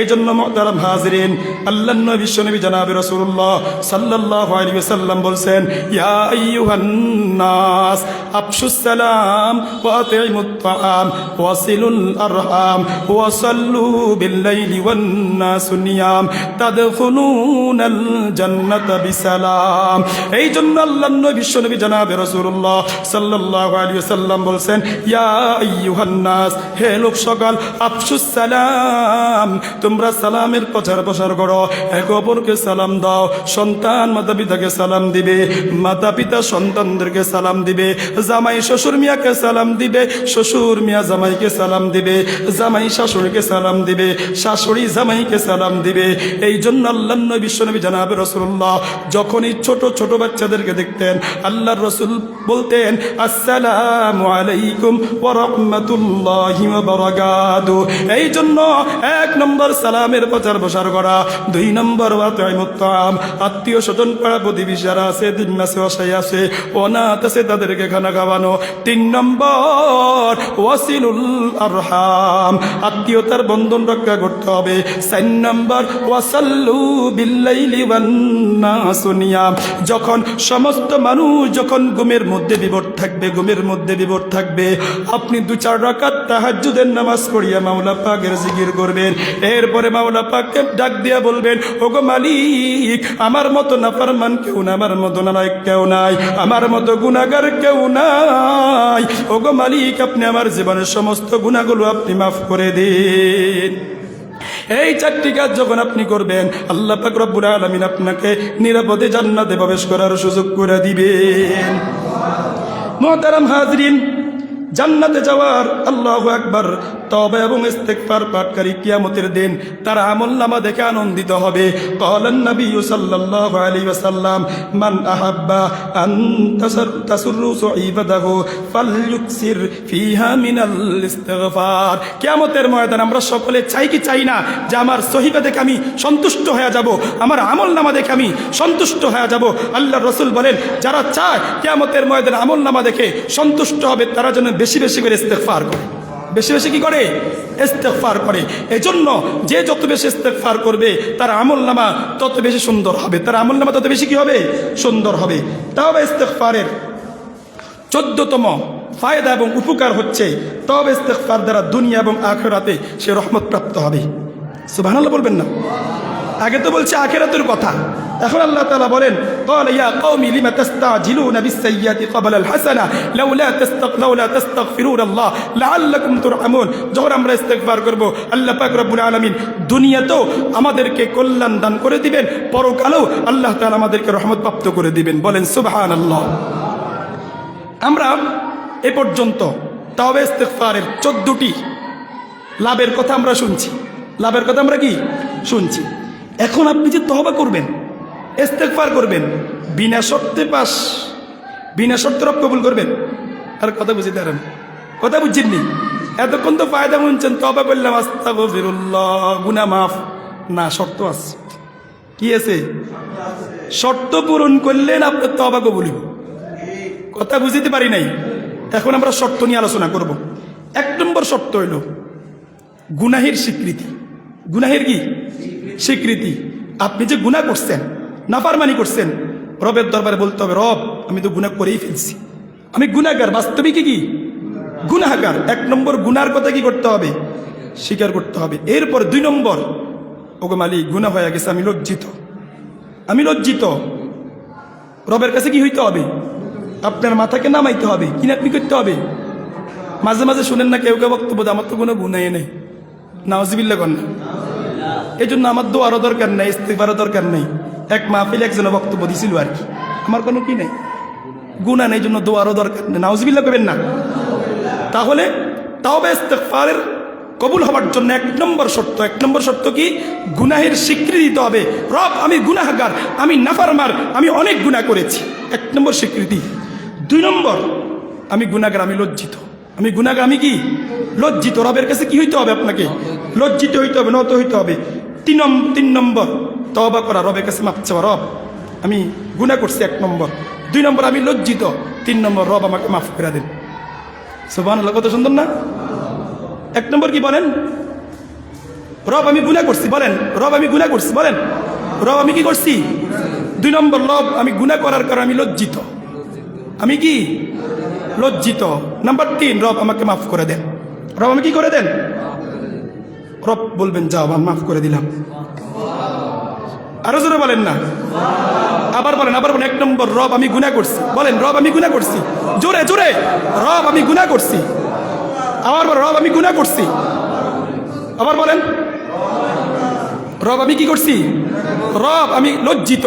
এই জন্য মুহতারাম হাজিরিন, আল্লাহর নবী বিশ্বনবী জনাবে রাসূলুল্লাহ সাল্লাল্লাহু আলাইহি ওয়াসাল্লাম বলছেন, ইয়া আইয়ুহান নাস আফশুস সালাম ওয়া আতিমুত তাআম ওয়াসিলুল আরহাম ওয়া সাল্লু বিল লাইলি ওয়ান নাসু নিয়াম তাদখুলুনাল জান্নাতা বিসালাম। এই জন্য আল্লাহর নবী বিশ্বনবী জনাবে রাসূলুল্লাহ সাল্লাল্লাহু আলাইহি ওয়াসাল্লাম বলছেন, ইয়া আইয়ুহান নাস, হে লোক সকল, আফশুস সালাম, তোমরা সালামের প্রচার প্রসার করো, একে অপরকে সালাম দাও। সন্তান মাতা পিতাকে সালাম দিবে, মাতা পিতা সন্তানদেরকে সালাম দিবে, জামাই শ্বশুর মিয়াকে সালাম দিবে, শ্বশুর মিয়া জামাইকে সালাম দিবে, জামাই শাশুড়িকে সালাম দিবে, শাশুড়ি জামাইকে সালাম দিবে। এই জন্য আল্লাহর নবী বিশ্বনবী জনাবে রাসূলুল্লাহ যখনই ছোট ছোট বাচ্চাদেরকে দেখতেন, আল্লাহর রাসূল বলতেন, আসসালামু আলাইকুম ওয়া রাহমাতুল্লাহি ওয়া বারাকাতুহু। এই জন্য 1 নম্বর সালামের প্রচার প্রসার করা, 2 নম্বর ওয়াতাইমুত তাআম, আত্মীয় স্বজন পাড়া প্রতিবেশী যারা আছে, দিন মাসে অসহায় আছে, অনাথ আছে, তাদেরকে খানা খাওয়ানো। 3 নম্বর ওয়াসিলুল আরহাম, আত্মীয়তার বন্ধন রক্ষা করতে হবে। 4 নম্বর ওয়াসাল্লু বিল্লাইলি ওয়ান নাসু নিয়াম, যখন সমস্ত মানুষ যখন ঘুমের মধ্যে বিভোর থাকবে, আপনি 2-4 রাকাত তাহাজ্জুদের নামাজ পড়িয়া মাওলা পাকের জিকির করবেন। এরপরে মাওলা পাককে ডাক দিয়া বলবেন, ওগো মালিক, আমার মতো নাফরমান কেউ না, আমার মতো নালায়েক কেউ নাই, আমার মতো গুনাহগার কেউ নাই। ওগো মালিক, আপনি আমার জীবনের সমস্ত গুনাহগুলো আপনি মাফ করে দিন। এই 4টি কাজ যখন আপনি করবেন, আল্লাহ পাক রব্বুল আলামিন আপনাকে নিরাপদে জান্নাতে প্রবেশ করার সুযোগ করে দিবেন। মুহতারাম হাজরিন, জান্নাতে যাওয়ার আল্লাহু আকবার তওবা এবং ইস্তেগফার পাঠকারী কিয়ামতের দিন তার আমলনামা দেখে আনন্দিত হবে। ক্বালান নবী সাল্লাল্লাহু আলাইহি ওয়াসাল্লাম, মান আহাব্বা আন তাসুররু সুইবাদাহু ফালইউকসির ফিহা মিনাল ইস্তিগফার। কিয়ামতের ময়দানে আমরা সকলে চাই কি চাই না যে আমার সহিবা দেখে আমি সন্তুষ্ট হয়ে যাব, আমার আমলনামা দেখে আমি সন্তুষ্ট হয়ে যাব। আল্লাহর রাসূল বলেন, যারা চায় কিয়ামতের ময়দানে আমলনামা দেখে সন্তুষ্ট হবে, তারা যেন বেশি বেশি করে ইস্তেগফার করে। বেশি বেশি কি করে? ইস্তেগফার করে। এজন্য যে যত বেশি ইস্তেগফার করবে তার আমলনামা তত বেশি সুন্দর হবে, তার আমলনামা তত বেশি কি হবে? সুন্দর হবে। তাওবা ইস্তেগফারের 14তম ফায়দা এবং উপকার হচ্ছে তওবা ইস্তিগফার দ্বারা দুনিয়া এবং আখিরাতে সে রহমত প্রাপ্ত হবে। সুবহানাল্লাহ বলবেন না? আগে তো বলছে আখিরাতের কথা, এখন আল্লাহ তাআলা বলেন ক্বালা ইয়া কওমি লিমা তাস্তাজিলুনা বিস-সাইয়্যাতি ক্বাবলা আল-হাসানা লাউলা তাস্তাগফিরুনাল্লাহ লাআল্লাকুম তুরহামুন। যখন আমরা ইস্তিগফার করব আল্লাহ পাক রব্বুল আলামিন দুনিয়াতেও আমাদেরকে কল্যাণ দান করে দিবেন, পরকালেও আল্লাহ তাআলা আমাদেরকে রহমত প্রাপ্ত করে দিবেন। বলেন সুবহানাল্লাহ। আমরা এ পর্যন্ত তাওবা ইস্তিগফারের 14টি লাভের কথা আমরা শুনছি। লাভের কথা আমরা কি শুনছি? এখন আপনি যে তওবা করবেন, ইস্তিগফার করবেন, বিনা শর্তে পাস, বিনা শর্তে রব কবুল করবেন। আর কথা বুঝতে পারেন? কথা বুঝছেননি? এতক্ষণ তো ফায়দা শুনছেন, তওবা করলাম আস্তাগফিরুল্লাহ, গুনাহ মাফ। না, শর্ত আছে। কি আছে? শর্ত পূরণ করলেন আপনার তওবা কবুল হবে। কথা বুঝতে পারি নাই? এখন আমরা শর্ত নিয়ে আলোচনা করব। 1 নম্বর শর্ত হইল গুনাহের স্বীকৃতি। গুনাহের কি স্বীকৃতি? আপনি যে গুনাহ করছেন, নাফরমানি করছেন, রবের দরবারে বলতে হবে রব আমি তো গুনাহ করেই ফেলছি, আমি গুনাহগার, বাস্তবিক কি গুনাহগার। 1 নম্বর গুনার কথা কি করতে হবে? স্বীকার করতে হবে। এরপর 2 নম্বর, ওগো মালিক গুনাহ হয়ে গেছে, আমি লজ্জিত, আমি লজ্জিত। রবের কাছে কি হইতে হবে? আপনার মাথাকে নামাইতে হবে। কি না, কি করতে হবে? মাঝে মাঝে শুনেন না কেউ কেউ বক্তব্য আমার তো কোনো গুনাহ নেই, নাউজুবিল্লাহ কর না। এই জন্য আমার দোয়ারও দরকার নেই, ইস্তিগফারও দরকার নেই। এক মাহফিলে একজন বক্তব্য দিছিল আর কি, আমার কোনো কি নেই, গুনাহ নেই, জন্য দোয়ারও দরকার নেই। নাউজুবিল্লাহ করবেন না। তাহলে তাওবা ইস্তিগফারের কবুল হওয়ার জন্য 1 নম্বর শর্ত, 1 নম্বর শর্ত কি? গুনাহের স্বীকৃতি দিতে হবে। রব আমি গুনাহগার, আমি নাফরমান, আমি অনেক গুনাহ করেছি। 1 নম্বর স্বীকৃতি। 2 নম্বর, আমি গুনাহগার, আমি লজ্জিত, আমি গুনাহগার, আমি কি লজ্জিত। রবের কাছে কি হইতে হবে? আপনাকে লজ্জিত হইতে হবে, নত হইতে হবে। 3 নম্বর তওবা করা, রবের কাছে মাপ চাওয়া, রব আমি গুনাহ করছি 1 নম্বর। 2 নম্বর আমি লজ্জিত। 3 নম্বর রব আমাকে মাফ করে দেন। সুবহানাল্লাহ, কত সুন্দর না? 1 নম্বর কি বলেন? রব আমি গুনাহ করছি, বলেন রব আমি গুনাহ করছি, বলেন রব আমি কি করছি। 2 নম্বর রব আমি গুনাহ করার কারণে আমি লজ্জিত, আমি কি লজ্জিত। নাম্বার 3 রব আমাকে মাফ করে দেন। রব আমি কি করে দেন? রব বলবেন যাও আমি মাফ করে দিলাম। আরো জোরে বলেন না, আবার বলেন, আবার বলেন। 1 নম্বর রব আমি গুনাহ করছি, বলেন রব আমি গুনাহ করছি, জোরে জোরে রব আমি গুনাহ করছি। আবার বলেন রব আমি গুনাহ করছি, আবার বলেন রব আমি কি করছি? রব আমি লজ্জিত,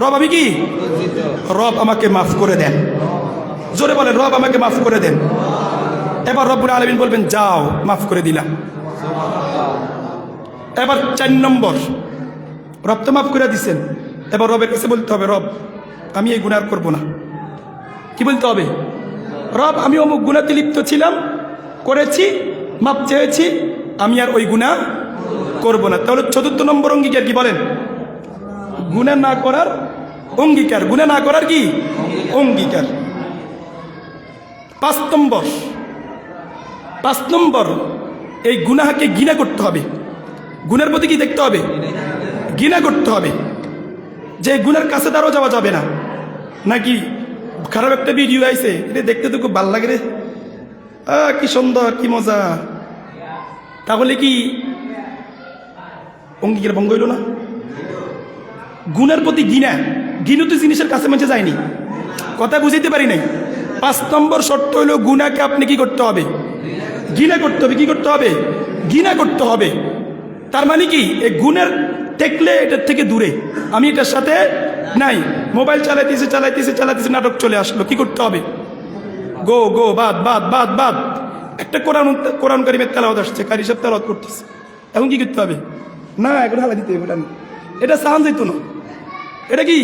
রব আমি কি রব আমাকে মাফ করে দেন। জোরে বলেন রব আমাকে মাফ করে দেন। এবার রব্বুল আলামিন বলবেন যাও মাফ করে দিলাম। এবার 4 নম্বর, রব তো মাফ করে দিচ্ছেন, এবার রবের কাছে বলতে হবে রব আমি এই গুনাহ করব না। কি বলতে হবে? রব আমি অমুক গুনাহতে লিপ্ত ছিলাম, করেছি, মাপ চেয়েছি, আমি আর ওই গুনাহ করব না। তাহলে 4র্থ নম্বর অঙ্গীকার কি বলেন? গুনাহ না করার অঙ্গীকার, গুনাহ না করার কি অঙ্গীকার। 5 নম্বর এই গুনাহকে ঘৃণা করতে হবে। গুনার প্রতি কি দেখতে হবে? ঘৃণা করতে হবে। যে গুনার কাছে তারও যাওয়া যাবে না। নাকি খারাপ একটা ভিডিও আইছে, এটা দেখতে তো খুব ভালো লাগে রে, কি সুন্দর, কি মজা, তাহলে কি অঙ্গীকার ভঙ্গ হইল না? গুনার প্রতি ঘৃণা, ঘৃণিত জিনিসের কাছে মানুষ যায়নি। কথা বুঝাইতে পারি নাই। 5 নম্বর শর্ত হইল গুনাহকে আপনি কি করতে হবে? ঘৃণা করতে হবে। কি করতে হবে? ঘৃণা করতে হবে। তার মানে কি এই গুনার ঠেকলে এটার থেকে দূরে, আমি এটার সাথে নাই। মোবাইল চালাইতেছে নাটক চলে আসলো, কি করতে হবে? গো গো বাদ বাদ বাদ বাদ। একটা কোরআন কারীমের তেলাওয়াত আসছে, কারি সাহেব তেলাওয়াত করতেছে, এখন কি করতে হবে? না এখন হালা দিতে হবে, এটা সাউন্ড যেত না, এটা কি?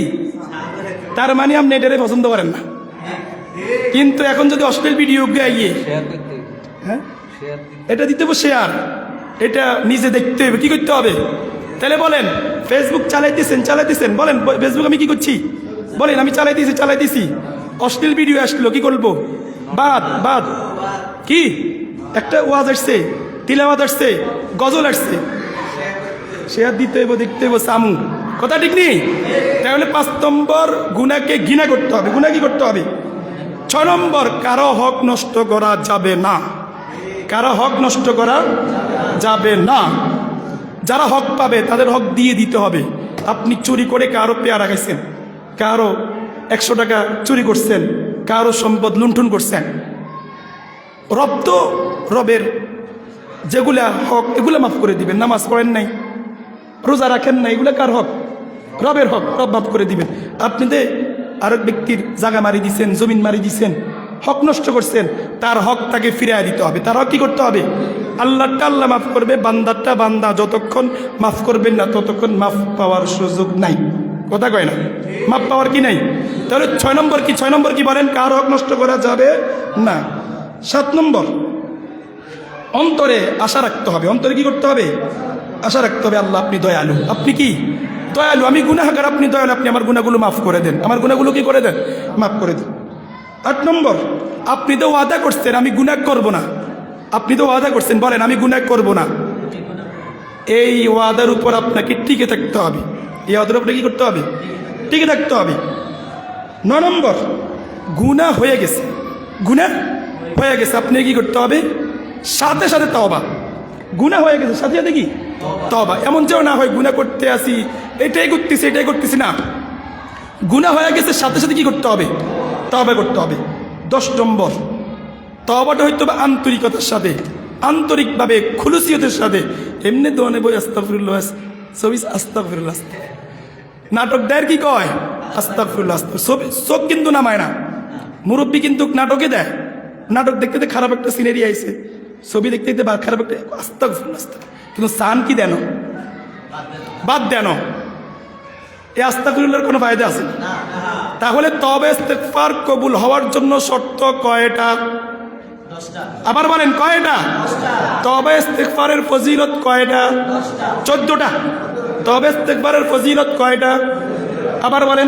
তার মানে আপনি এটারে পছন্দ করেন না। কিন্তু এখন যদি অশ্লীল ভিডিও গিয়ে হ্যাঁ এটা দিতে হবে শেয়ার, এটা নিজে দেখতে হবে। কি করতে হবে? তাহলে বলেন ফেসবুক চালাইতেছেন, বলেন ফেসবুক আমি কি করছি? বলেন আমি চালাইতেছি, অশ্লীল ভিডিও আসলো, কি করবো? বাদ বাদ। কি একটা ওয়াজ আসছে, তিলাওয়াত আসছে, গজল আসছে, শেয়ার দিতে হইব, দেখতে হইব, সামু। কথা ঠিক নেই? তাহলে 5 নম্বর গুনাহকে ঘৃণা করতে হবে। গুনাহ কি করতে হবে? 6 6 নম্বর, কারো হক নষ্ট করা যাবে না। কারো হক নষ্ট করা যাবে না। যারা হক পাবে তাদের হক দিয়ে দিতে হবে। আপনি চুরি করে কারো পেয়ারা খাইছেন, কারো 100 টাকা চুরি করছেন, কারো সম্পদ লুণ্ঠন করছেন, রব তো রবের যেগুলা হক এগুলা মাফ করে দিবেন। নামাজ পড়েন নাই, রোজা রাখেন নাই, এগুলা কার হক? রবের হক, রব মাফ করে দিবেন। আপনি তো আরেক ব্যক্তির জায়গা মারি দিছেন, জমিন মারি দিছেন, হক নষ্ট করছেন, তার হক তাকে ফিরিয়ে দিতে হবে। তার হক কি করতে হবে? আল্লাহটা আল্লাহ মাফ করবে, বান্দারটা বান্দা যতক্ষণ মাফ করবেন না ততক্ষণ মাফ পাওয়ার সুযোগ নাই। কথা কয় না? মাফ পাওয়ার কি নাই? তাহলে 6 নম্বর কি? 6 নম্বর কি বলেন? কার হক নষ্ট করা যাবে না। 7 নম্বর, অন্তরে আশা রাখতে হবে। অন্তরে কি করতে হবে? আশা রাখতে হবে আল্লাহ আপনি দয়ালু। আপনি কি দয়ালু? আমি গুনাহগার, আপনি দয়ালু, আপনি আমার গুনাহগুলো মাফ করে দেন। আমার গুনাহগুলো কি করে দেন? মাফ করে দেন। 8 নম্বর, আপনি তো ওয়াদা করছেন আমি গুনাহ করব না। আপনি তো ওয়াদা করছেন, বলেন আমি গুনাহ করব না। এই ওয়াদার উপর আপনাকে টিকে থাকতে হবে। এই ওয়াদার উপরে কি করতে হবে? টিকে থাকতে হবে। 9 নম্বর, গুনাহ হয়ে গেছে, গুনাহ হয়ে গেছে, আপনি কি করতে হবে? সাথে সাথে তওবা। গুনাহ হয়ে গেছে, সাথে সাথে কি? তওবা। এমন যেও না হয় গুনাহ করতে আসি, এটাই করতেছি এটাই করতেছি না। গুনাহ হয়ে গেছে, সাথে সাথে কি করতে হবে? তওবা করতে হবে। 10 নম্বর, তওবাটা হইতে হবে আন্তরিকতার সাথে, আন্তরিকভাবে খুলুসিয়তের সাথে। এমনি দোয়ানে বই আস্তাগফিরুল্লাহ, সবিস আস্তাগফিরুল্লাহ। নাটক দেয় কি কয়? আস্তাগফিরুল্লাহ। চোখ কিন্তু নামায় না। মুরব্বী কিন্তু নাটকে দেয়, নাটক দেখতে দেখতে খারাপ একটা সিনারি আইছে, ছবি দেখতে দেখতে খারাপ একটা আস্তাগফিরুল্লাহ, কিন্তু সান কি দেন? বাদ দেন। এই আস্তাগফিরুল্লাহর কোনো ফায়দা আছে না। তাহলে তওবা ইস্তেগফার কবুল হওয়ার জন্য শর্ত কয়টা? আবার বলেন কয়টা? তওবা ইস্তেগফারের ফজিলত কয়টা? 14টা। তওবা ইস্তেগফারের ফজিলত কয়টা? আবার বলেন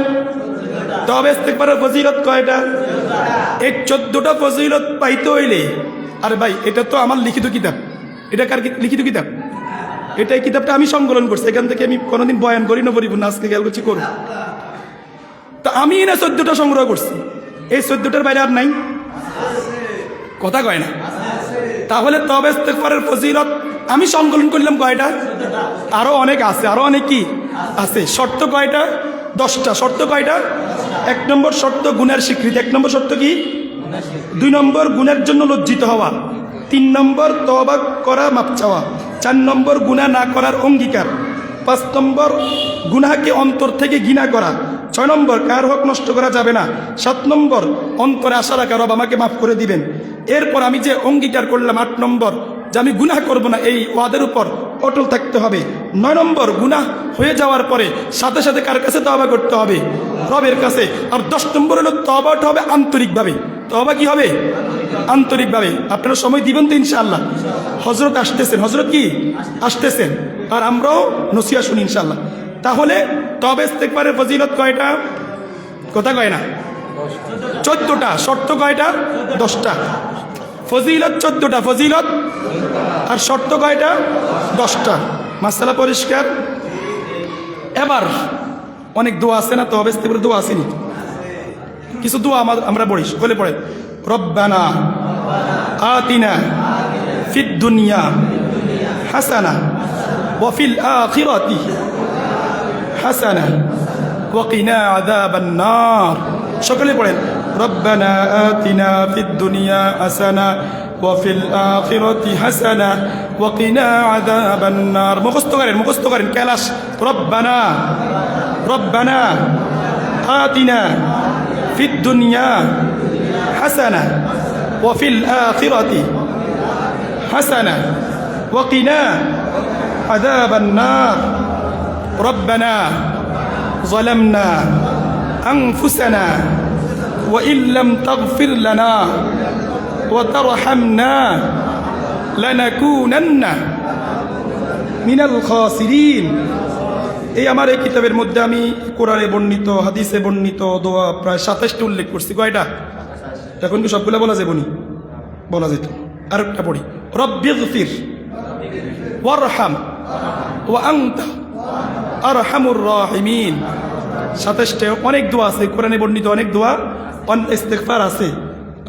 তওবা ইস্তেগফারের ফজিলত কয়টা? এই 14টা ফজিলত পাইতে হইলে, আরে ভাই এটা তো আমার লিখিত কিতাব। এটা কার লিখিত কিতাব? এটাই কিতাবটা আমি সংকলন করছি, এখান থেকে আমি কোনোদিন বয়ান করি না, বলিব না, আজকে খেয়াল করছি করুন। তা আমি না 14টা সংগ্রহ করছি, এই 14টার বাইরে আর নাই। কথা কয় না? তাহলে তওবা ইস্তেগফারের ফজিলত আমি সংকলন করলাম কয়টা? আরো অনেক আছে, আরো অনেক কি আছে। শর্ত কয়টা? 10টা। শর্ত কয়টা? 1 নম্বর শর্ত গুনার স্বীকৃতি। 1 নম্বর শর্ত কি? 2 নম্বর গুনার জন্য লজ্জিত হওয়া। 3 নম্বর তওবা করা, মাপ চাওয়া। 4 নম্বর গুনাহ না করার অঙ্গীকার। 5 নম্বর গুনাহকে অন্তর থেকে ঘৃণা করা। 6 নম্বর কার হক নষ্ট করা যাবে না। 7 নম্বর অন্তরে আশা রাখা রব আমাকে মাফ করে দিবেন। এরপর আমি যে অঙ্গীকার করলাম 8 নম্বর যে আমি গুনাহ করব না, এই ওয়াদার উপর অটল থাকতে হবে। 9 নম্বর গুনাহ হয়ে যাওয়ার পরে সাথে সাথে কার কাছে তওবা করতে হবে? রবের কাছে। আর 10 নম্বর হলো তওবাটা হবে আন্তরিকভাবে। তওবা কি হবে? আন্তরিকভাবে। আপনারা সময় দিবেন তো ইনশাআল্লাহ? হযরত আসতেছেন, হযরত কি আসতেছেন, আর আমরাও নসিহত শুনি ইনশাআল্লাহ। তাহলে তওবা ইস্তেগফারের ফজিলত কয়টা? কথা কয় না? 14টা। শর্ত কয়টা? 10টা। ফজিলত 14টা, ফজিলত। আর শর্ত কয়টা? 10টা। মাসআলা পরিষ্কার? এবার অনেক দোয়া আছে না? তওবা ইস্তেগফারের দোয়া আসেনি? কিছু দোয়া আমরা পড়ি, বলে পড়ে রব্বানা আতিনা ফিদ দুনিয়া হাসানা ওয়া ফিল আখিরাতি হাসানা ওয়া কিনা আযাবান নার। সকলে পড়েন রব্বানা আতিনা ফিদ দুনিয়া হাসানা ওয়া ফিল আখিরাতি হাসানা ওয়া কিনা আযাবান নার। মুখস্থ করেন ক্লাস। রব্বানা রব্বানা আতিনা في الدنيا حسنة وفي الآخرة حسنة وقنا عذاب النار. ربنا ظلمنا أنفسنا وإن لم تغفر لنا وترحمنا لنكونن من الخاسرين. এই আমার এই কিতাবের মধ্যে আমি কোরআনে বর্ণিত, হাদিসে বর্ণিত দোয়া প্রায় 27টা উল্লেখ করছি। কয়টা? এখন কি সবগুলা বলা যাবে নি? বলা যেত। আরেকটা পড়ি, রব্বিগফির ওয়ারহাম ওয়া আনতা আরহামুর রাহিমিন। 27টা অনেক দোয়া আছে কোরআনে বর্ণিত, অনেক দোয়া ইস্তেগফার আছে।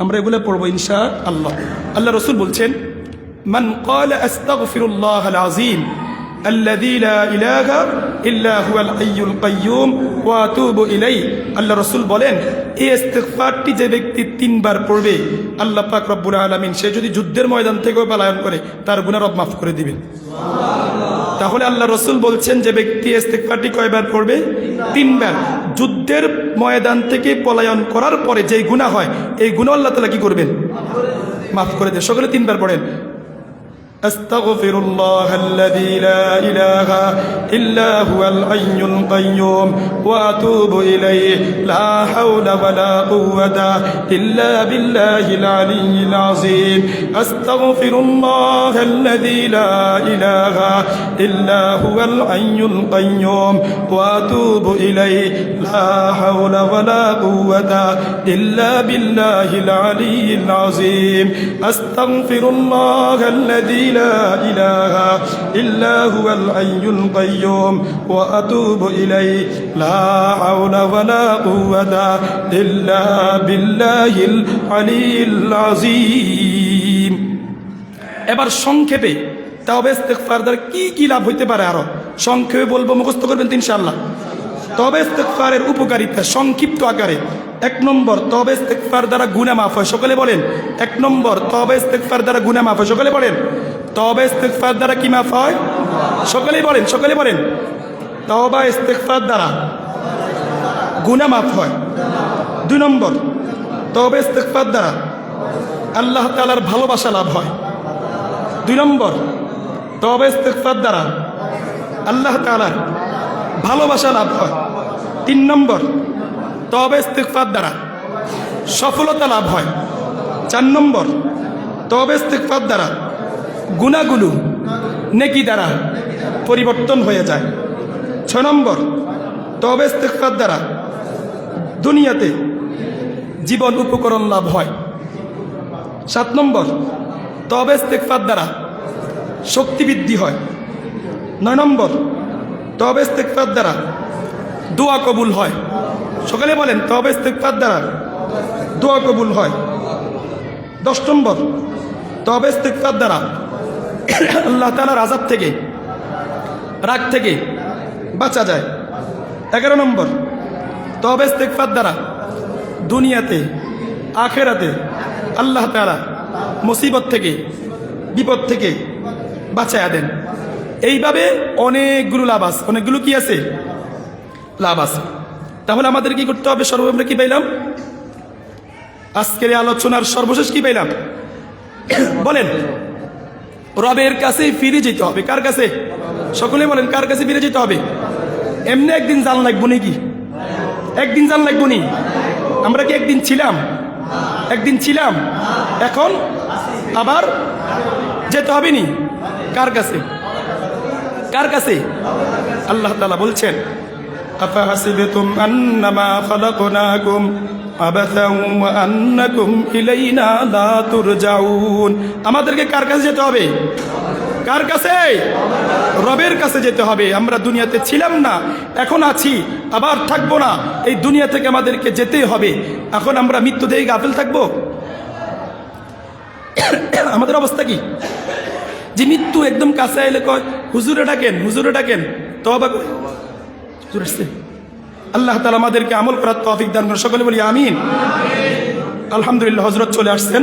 আমরা এগুলো পড়বো ইনশাআল্লাহ। আল্লাহ রসুল বলছেন, মান ক্বালা আস্তাগফিরুল্লাহাল আযীম আল্লাযী লা ইলাহা ইল্লা হুয়াল হাইয়ুল কাইয়্যুম ওয়া আতুবু ইলাইহি। আল্লাহ রাসূল বলেন, এই ইস্তিগফারটি যে ব্যক্তি 3 বার পড়বে, আল্লাহ পাক রব্বুল আলামিন সে যদি যুদ্ধের ময়দান থেকেও পলায়ন করে তার গুনাহ রব মাফ করে দিবেন। তাহলে আল্লাহ রাসূল বলছেন যে ব্যক্তি ইস্তিগফারটি কয়বার পড়বে? 3 বার। যুদ্ধের ময়দান থেকে পলায়ন করার পরে যেই গুনাহ হয়, এই গুনাহ আল্লাহ তাআলা কি করবেন? মাফ করে দেন। সকলে 3 বার পড়েন, আস্তাগফিরুল্লাহাল্লাযী লা ইলাহা ইল্লা হুয়াল হাইয়ুল কাইয়্যুম ওয়া আতুবু ইলাইহি লা হাওলা ওয়ালা কুওয়াতা ইল্লা বিল্লাহিল আলিয়্যিল আযীম। আস্তাগফিরুল্লাহাল্লাযী লা ইলাহা ইল্লা হুয়াল হাইয়ুল কাইয়্যুম ওয়া আতুবু ইলাইহি লা হাওলা ওয়ালা কুওয়াতা ইল্লা বিল্লাহিল আলিয়্যিল আযীম। আস্তাগফিরুল্লাহাল্লাযী لا إله إلا هو الحي القيوم وأتوب إليه لا حول ولا قوة إلا بالله العلي العظيم। এবার সংক্ষেপে তাওবা ইস্তিগফার দ্বারা কি কি লাভ হইতে পারে আরো সংক্ষেপে বলবো, মুখস্থ করবেন তো ইনশাআল্লাহ। তাওবা ইস্তিগফারের উপকারিতা সংক্ষিপ্ত আকারে। 1 নম্বর, তাওবা ইস্তিগফার দ্বারা গুনাহ মাফ হয়। সকলে বলেন 1 নম্বর, তাওবা ইস্তিগফার দ্বারা গুনাহ মাফ হয়। সকলে বলেন তাওবা ইস্তিগফার দ্বারা কি মাফ হয়? সকলেই বলেন, সকলে বলেন তাওবা ইস্তিগফার দ্বারা গুনাহ মাফ হয়। 2 নম্বর, তাওবা ইস্তিগফার দ্বারা আল্লাহ তাআলার ভালোবাসা লাভ হয়। 2 নম্বর, তাওবা ইস্তিগফার দ্বারা আল্লাহ তাআলার ভালোবাসা লাভ হয়। 3 নম্বর, তাওবা ইস্তিগফার দ্বারা সফলতা লাভ হয়। 4 নম্বর, তাওবা ইস্তিগফার দ্বারা গুনাহগুলো নেকি দ্বারা পরিবর্তন হয়ে যায়। 6 নম্বর, তাওবা ইস্তিগফার দ্বারা দুনিয়াতে জীবন উপকরণ লাভ হয়। 7 নম্বর, তাওবা ইস্তিগফার দ্বারা শক্তি বৃদ্ধি হয়। 9 নম্বর, তাওবা ইস্তিগফার দ্বারা দোয়া কবুল হয়। সকলে বলেন তাওবা ইস্তিগফার দ্বারা দোয়া কবুল হয়। 10 নম্বর, তাওবা ইস্তিগফার দ্বারা আল্লাহ তাআলার আযাব থেকে, রাগ থেকে বাঁচা যায়। 11 নম্বর, তাওবা ইস্তিগফার দ্বারা দুনিয়াতে আখিরাতে আল্লাহ তাআলা মুসিবত থেকে, বিপদ থেকে বাঁচায়া দেন। এইভাবে অনেকগুলো লাভ আছে। অনেকগুলো কি আছে? লাভ আছে। তাহলে আমাদের কি করতে হবে? আমরা কি পাইলাম? আজকের আলোচনার সর্বশেষ কি পাইলাম বলেন? রবের কাছে ফিরে যেতে হবে। কার কাছে? সকলে বলেন কার কাছে ফিরে যেতে হবে? এমনি একদিন জান লাগবো নাকি? একদিন জান লাগবো নি? আমরা কি একদিন ছিলাম? একদিন ছিলাম, এখন আবার যেতে হবে নি? কার কাছে? কার কাছে? আল্লাহ তাআলা বলছেন, আফাহাসিবতুম আন্নামা খালাকনাকুম আবাসান ওয়া আন্নাকুম ইলাইনা লা তুরজাউন। আমাদেরকে কার কাছে যেতে হবে? কার কাছে? রবের কাছে যেতে হবে। আমরা দুনিয়াতে ছিলাম না, এখন আছি, আবার থাকবো না। এই দুনিয়া থেকে আমাদেরকে যেতেই হবে। এখন আমরা মৃত্যু দিয়ে গাফিল থাকবো? আমাদের অবস্থা কি? যে মৃত্যু একদম কাছে এলে কয় হুজুরে ডাকেন, হুজুরে ডাকেন, তওবা করে হুজুর আসছে। আল্লাহ তাআলা আমাদেরকে আমল করার তৌফিক দান করুন। সকলে বলি আমিন। আলহামদুলিল্লাহ, হযরত চলে আসছেন।